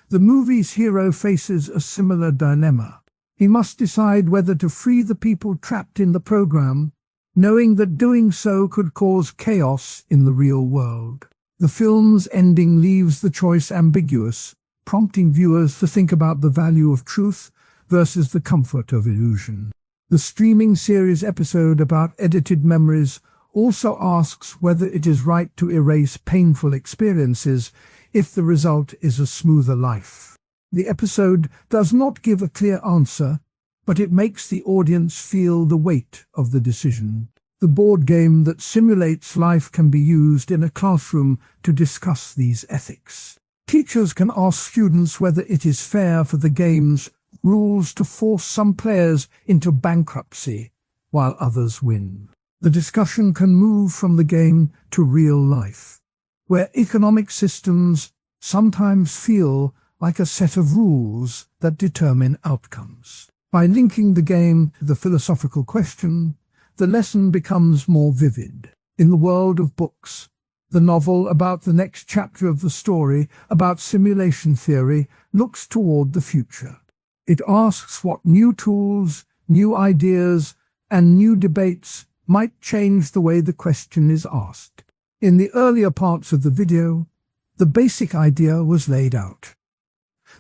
The movie's hero faces a similar dilemma. He must decide whether to free the people trapped in the program, knowing that doing so could cause chaos in the real world. The film's ending leaves the choice ambiguous, prompting viewers to think about the value of truth versus the comfort of illusion. The streaming series episode about edited memories also asks whether it is right to erase painful experiences if the result is a smoother life. The episode does not give a clear answer, but it makes the audience feel the weight of the decision. The board game that simulates life can be used in a classroom to discuss these ethics. Teachers can ask students whether it is fair for the game's rules to force some players into bankruptcy while others win. The discussion can move from the game to real life, where economic systems sometimes feel like a set of rules that determine outcomes. By linking the game to the philosophical question, the lesson becomes more vivid. In the world of books, the novel about the next chapter of the story about simulation theory looks toward the future. It asks what new tools, new ideas, and new debates might change the way the question is asked. In the earlier parts of the video, the basic idea was laid out: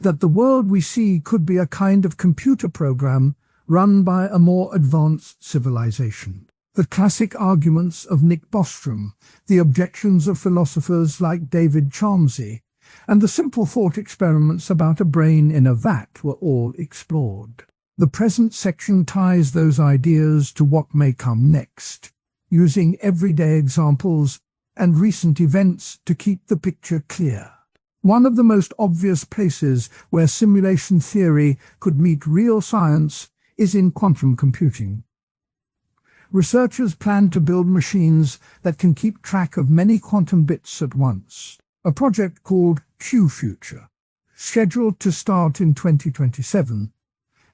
that the world we see could be a kind of computer program run by a more advanced civilization. The classic arguments of Nick Bostrom, the objections of philosophers like David Chomsky, and the simple thought experiments about a brain in a vat were all explored. The present section ties those ideas to what may come next, using everyday examples and recent events to keep the picture clear. One of the most obvious places where simulation theory could meet real science is in quantum computing. Researchers plan to build machines that can keep track of many quantum bits at once. A project called Q-Future, scheduled to start in 2027,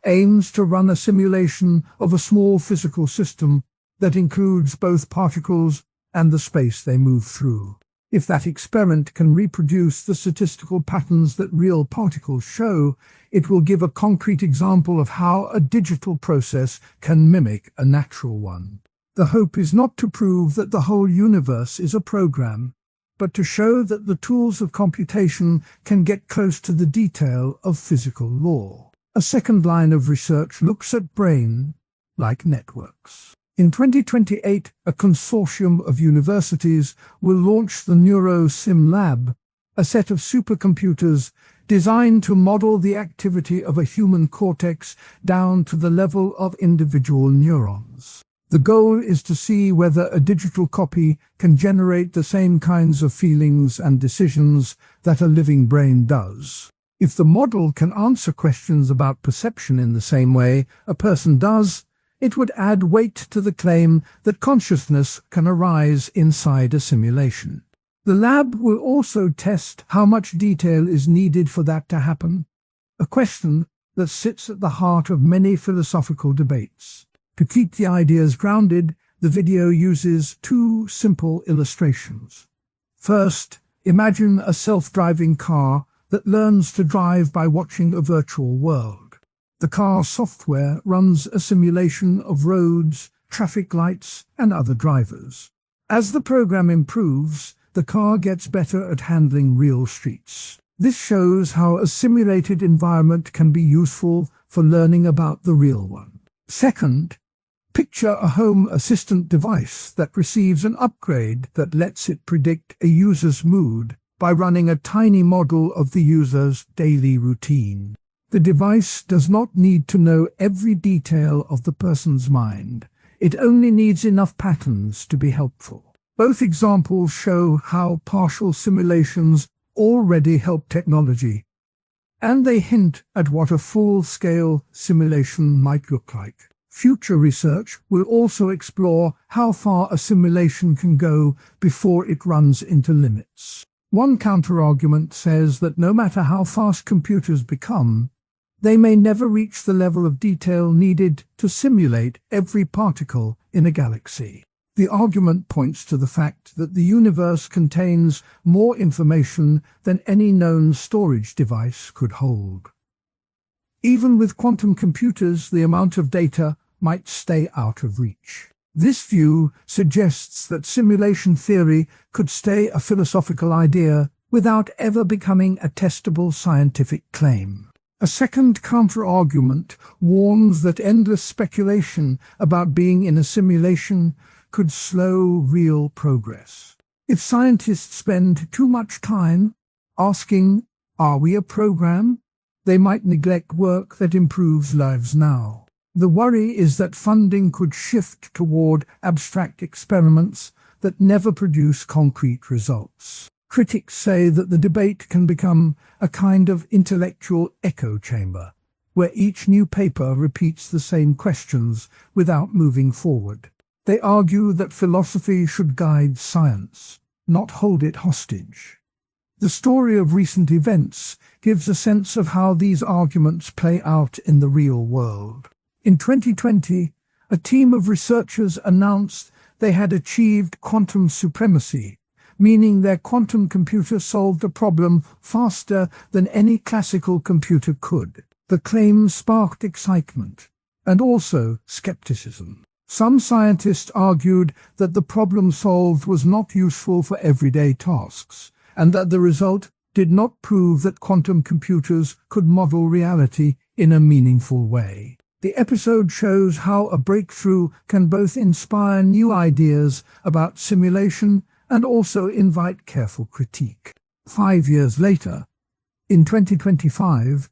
aims to run a simulation of a small physical system that includes both particles and the space they move through. If that experiment can reproduce the statistical patterns that real particles show, it will give a concrete example of how a digital process can mimic a natural one. The hope is not to prove that the whole universe is a program, but to show that the tools of computation can get close to the detail of physical law. A second line of research looks at brain-like networks. In 2028, a consortium of universities will launch the NeuroSim Lab, a set of supercomputers designed to model the activity of a human cortex down to the level of individual neurons. The goal is to see whether a digital copy can generate the same kinds of feelings and decisions that a living brain does. If the model can answer questions about perception in the same way a person does, it would add weight to the claim that consciousness can arise inside a simulation. The lab will also test how much detail is needed for that to happen, a question that sits at the heart of many philosophical debates. To keep the ideas grounded, the video uses two simple illustrations. First, imagine a self-driving car that learns to drive by watching a virtual world. The car software runs a simulation of roads, traffic lights, and other drivers. As the program improves, the car gets better at handling real streets. This shows how a simulated environment can be useful for learning about the real one. Second, picture a home assistant device that receives an upgrade that lets it predict a user's mood by running a tiny model of the user's daily routine. The device does not need to know every detail of the person's mind. It only needs enough patterns to be helpful. Both examples show how partial simulations already help technology, and they hint at what a full-scale simulation might look like. Future research will also explore how far a simulation can go before it runs into limits. One counterargument says that no matter how fast computers become, they may never reach the level of detail needed to simulate every particle in a galaxy. The argument points to the fact that the universe contains more information than any known storage device could hold. Even with quantum computers, the amount of data might stay out of reach. This view suggests that simulation theory could stay a philosophical idea without ever becoming a testable scientific claim. A second counter-argument warns that endless speculation about being in a simulation could slow real progress. If scientists spend too much time asking, "Are we a program?" they might neglect work that improves lives now. The worry is that funding could shift toward abstract experiments that never produce concrete results. Critics say that the debate can become a kind of intellectual echo chamber, where each new paper repeats the same questions without moving forward. They argue that philosophy should guide science, not hold it hostage. The story of recent events gives a sense of how these arguments play out in the real world. In 2020, a team of researchers announced they had achieved quantum supremacy, meaning their quantum computer solved a problem faster than any classical computer could. The claim sparked excitement and also skepticism. Some scientists argued that the problem solved was not useful for everyday tasks, and that the result did not prove that quantum computers could model reality in a meaningful way. The episode shows how a breakthrough can both inspire new ideas about simulation and also invite careful critique. 5 years later, in 2025,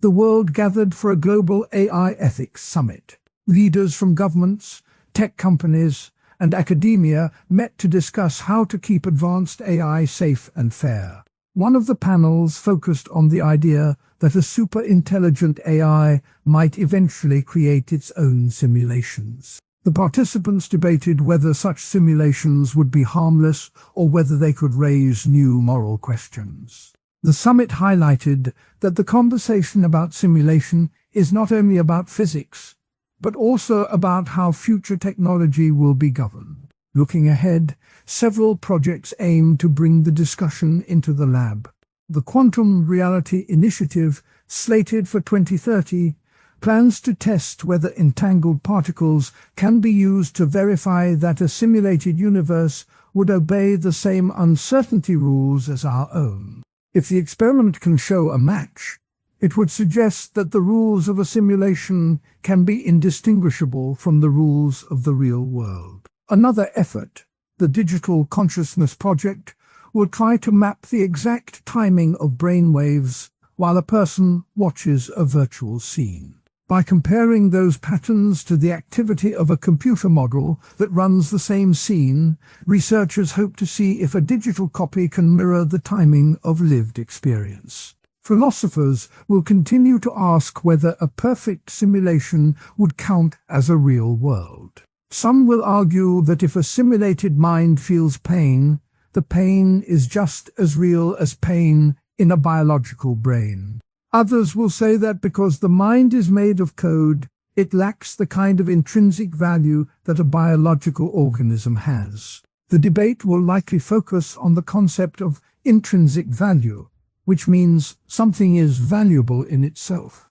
the world gathered for a global AI ethics summit. Leaders from governments, tech companies, and academia met to discuss how to keep advanced AI safe and fair. One of the panels focused on the idea that a super-intelligent AI might eventually create its own simulations. The participants debated whether such simulations would be harmless or whether they could raise new moral questions. The summit highlighted that the conversation about simulation is not only about physics, but also about how future technology will be governed. Looking ahead, several projects aim to bring the discussion into the lab. The Quantum Reality Initiative, slated for 2030, plans to test whether entangled particles can be used to verify that a simulated universe would obey the same uncertainty rules as our own. If the experiment can show a match, it would suggest that the rules of a simulation can be indistinguishable from the rules of the real world. Another effort, the Digital Consciousness Project, will try to map the exact timing of brainwaves while a person watches a virtual scene. By comparing those patterns to the activity of a computer model that runs the same scene, researchers hope to see if a digital copy can mirror the timing of lived experience. Philosophers will continue to ask whether a perfect simulation would count as a real world. Some will argue that if a simulated mind feels pain, the pain is just as real as pain in a biological brain. Others will say that because the mind is made of code, it lacks the kind of intrinsic value that a biological organism has. The debate will likely focus on the concept of intrinsic value, which means something is valuable in itself,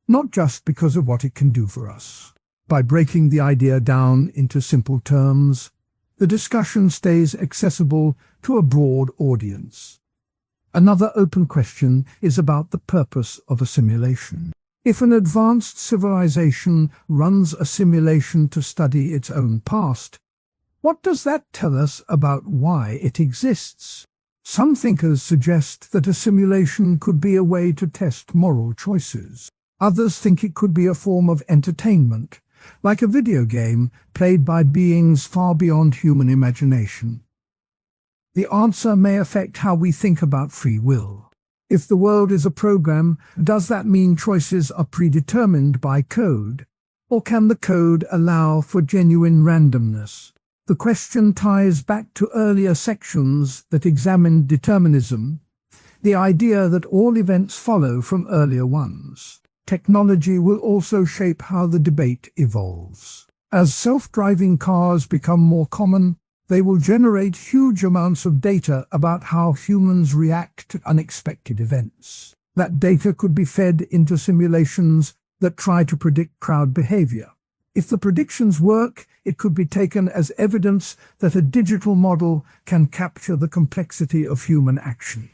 not just because of what it can do for us. By breaking the idea down into simple terms, the discussion stays accessible to a broad audience. Another open question is about the purpose of a simulation. If an advanced civilization runs a simulation to study its own past, what does that tell us about why it exists? Some thinkers suggest that a simulation could be a way to test moral choices. Others think it could be a form of entertainment, like a video game played by beings far beyond human imagination. The answer may affect how we think about free will. If the world is a program, does that mean choices are predetermined by code? Or can the code allow for genuine randomness? The question ties back to earlier sections that examined determinism, the idea that all events follow from earlier ones. Technology will also shape how the debate evolves. As self-driving cars become more common, they will generate huge amounts of data about how humans react to unexpected events. That data could be fed into simulations that try to predict crowd behavior. If the predictions work, it could be taken as evidence that a digital model can capture the complexity of human action.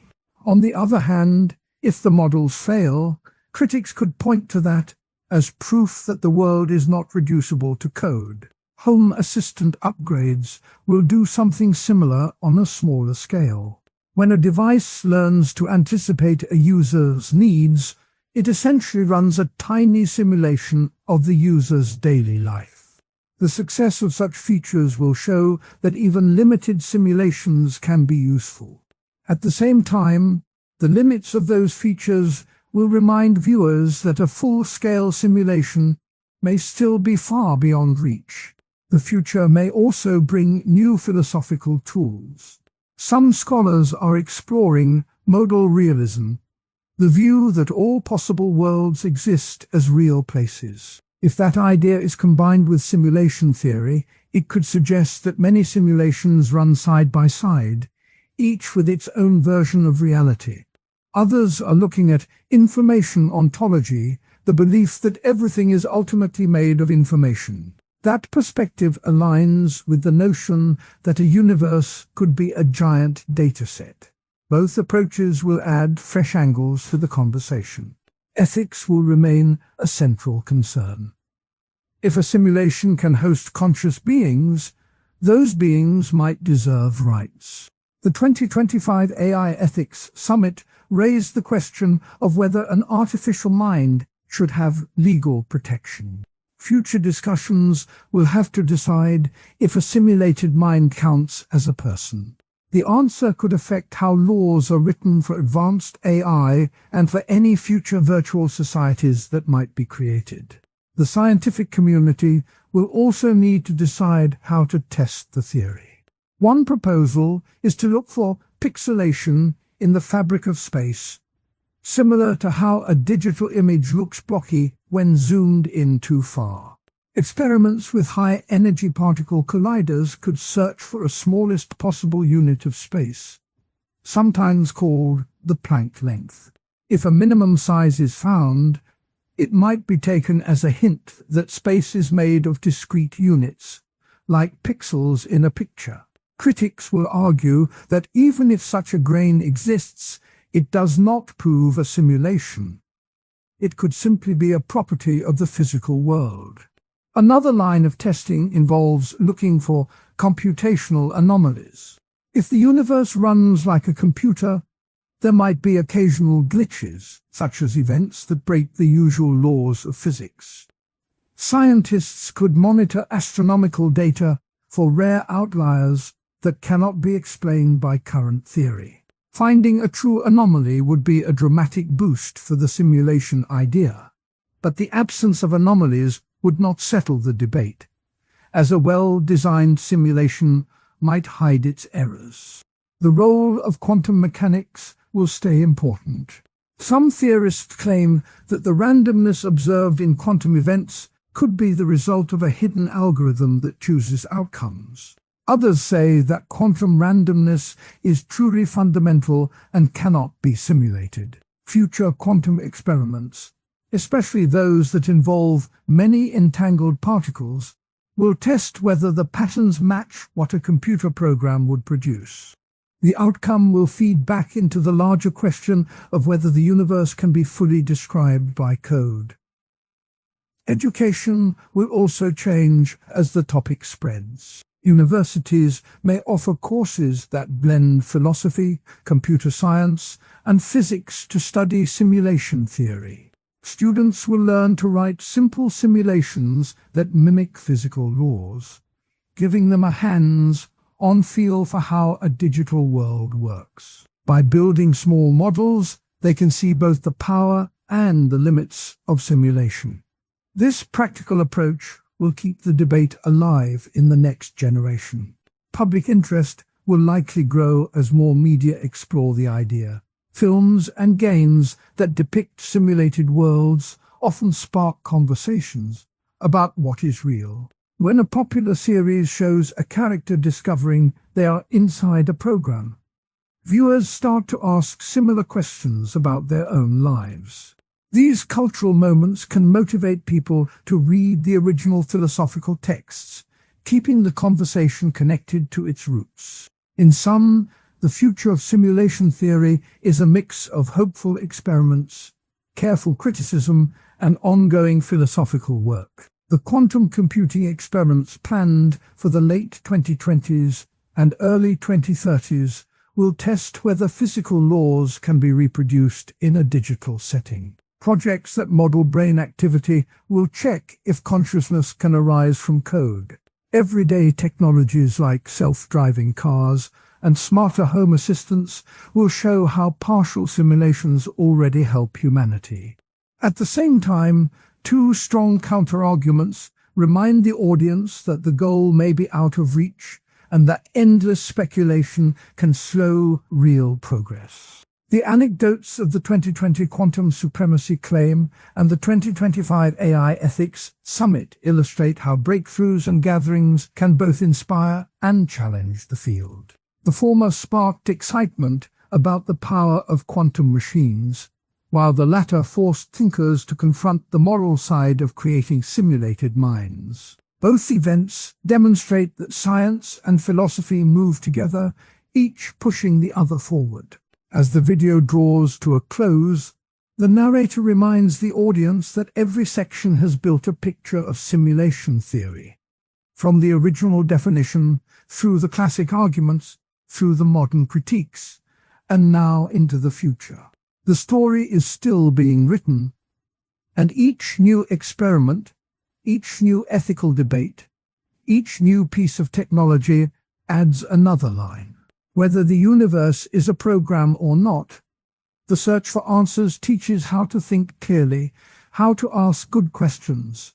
On the other hand, if the models fail, critics could point to that as proof that the world is not reducible to code. Home assistant upgrades will do something similar on a smaller scale. When a device learns to anticipate a user's needs, it essentially runs a tiny simulation of the user's daily life. The success of such features will show that even limited simulations can be useful. At the same time, the limits of those features will remind viewers that a full-scale simulation may still be far beyond reach. The future may also bring new philosophical tools. Some scholars are exploring Modal realism, the view that all possible worlds exist as real places. If that idea is combined with simulation theory, it could suggest that many simulations run side by side, each with its own version of reality. Others are looking at information ontology, the belief that everything is ultimately made of information. That perspective aligns with the notion that a universe could be a giant dataset. Both approaches will add fresh angles to the conversation. Ethics will remain a central concern. If a simulation can host conscious beings, those beings might deserve rights. The 2025 AI Ethics Summit raised the question of whether an artificial mind should have legal protection. Future discussions will have to decide if a simulated mind counts as a person. The answer could affect how laws are written for advanced AI and for any future virtual societies that might be created. The scientific community will also need to decide how to test the theory. One proposal is to look for pixelation in the fabric of space, similar to how a digital image looks blocky when zoomed in too far. Experiments with high-energy particle colliders could search for a smallest possible unit of space, sometimes called the Planck length. If a minimum size is found, it might be taken as a hint that space is made of discrete units, like pixels in a picture. Critics will argue that even if such a grain exists, it does not prove a simulation. It could simply be a property of the physical world. Another line of testing involves looking for computational anomalies. If the universe runs like a computer, there might be occasional glitches, such as events that break the usual laws of physics. Scientists could monitor astronomical data for rare outliers that cannot be explained by current theory. Finding a true anomaly would be a dramatic boost for the simulation idea, but the absence of anomalies would not settle the debate, as a well-designed simulation might hide its errors. The role of quantum mechanics will stay important. Some theorists claim that the randomness observed in quantum events could be the result of a hidden algorithm that chooses outcomes. Others say that quantum randomness is truly fundamental and cannot be simulated. Future quantum experiments, especially those that involve many entangled particles, will test whether the patterns match what a computer program would produce. The outcome will feed back into the larger question of whether the universe can be fully described by code. Education will also change as the topic spreads. Universities may offer courses that blend philosophy, computer science, and physics to study simulation theory. Students will learn to write simple simulations that mimic physical laws, giving them a hands-on feel for how a digital world works. By building small models, they can see both the power and the limits of simulation. This practical approach will keep the debate alive in the next generation. Public interest will likely grow as more media explore the idea. Films and games that depict simulated worlds often spark conversations about what is real. When a popular series shows a character discovering they are inside a program, viewers start to ask similar questions about their own lives. These cultural moments can motivate people to read the original philosophical texts, keeping the conversation connected to its roots. In sum, the future of simulation theory is a mix of hopeful experiments, careful criticism, and ongoing philosophical work. The quantum computing experiments planned for the late 2020s and early 2030s will test whether physical laws can be reproduced in a digital setting. Projects that model brain activity will check if consciousness can arise from code. Everyday technologies like self-driving cars and smarter home assistants will show how partial simulations already help humanity. At the same time, two strong counter-arguments remind the audience that the goal may be out of reach and that endless speculation can slow real progress. The anecdotes of the 2020 Quantum Supremacy Claim and the 2025 AI Ethics Summit illustrate how breakthroughs and gatherings can both inspire and challenge the field. The former sparked excitement about the power of quantum machines, while the latter forced thinkers to confront the moral side of creating simulated minds. Both events demonstrate that science and philosophy move together, each pushing the other forward. As the video draws to a close, the narrator reminds the audience that every section has built a picture of simulation theory. From the original definition, through the classic arguments, through the modern critiques, and now into the future. The story is still being written, and each new experiment, each new ethical debate, each new piece of technology adds another line. Whether the universe is a program or not, the search for answers teaches how to think clearly, how to ask good questions,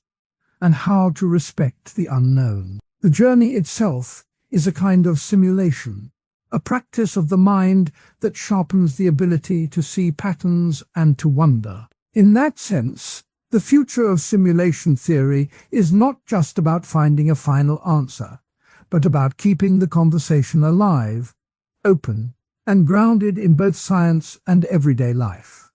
and how to respect the unknown. The journey itself is a kind of simulation, a practice of the mind that sharpens the ability to see patterns and to wonder. In that sense, the future of simulation theory is not just about finding a final answer, but about keeping the conversation alive, open, and grounded in both science and everyday life.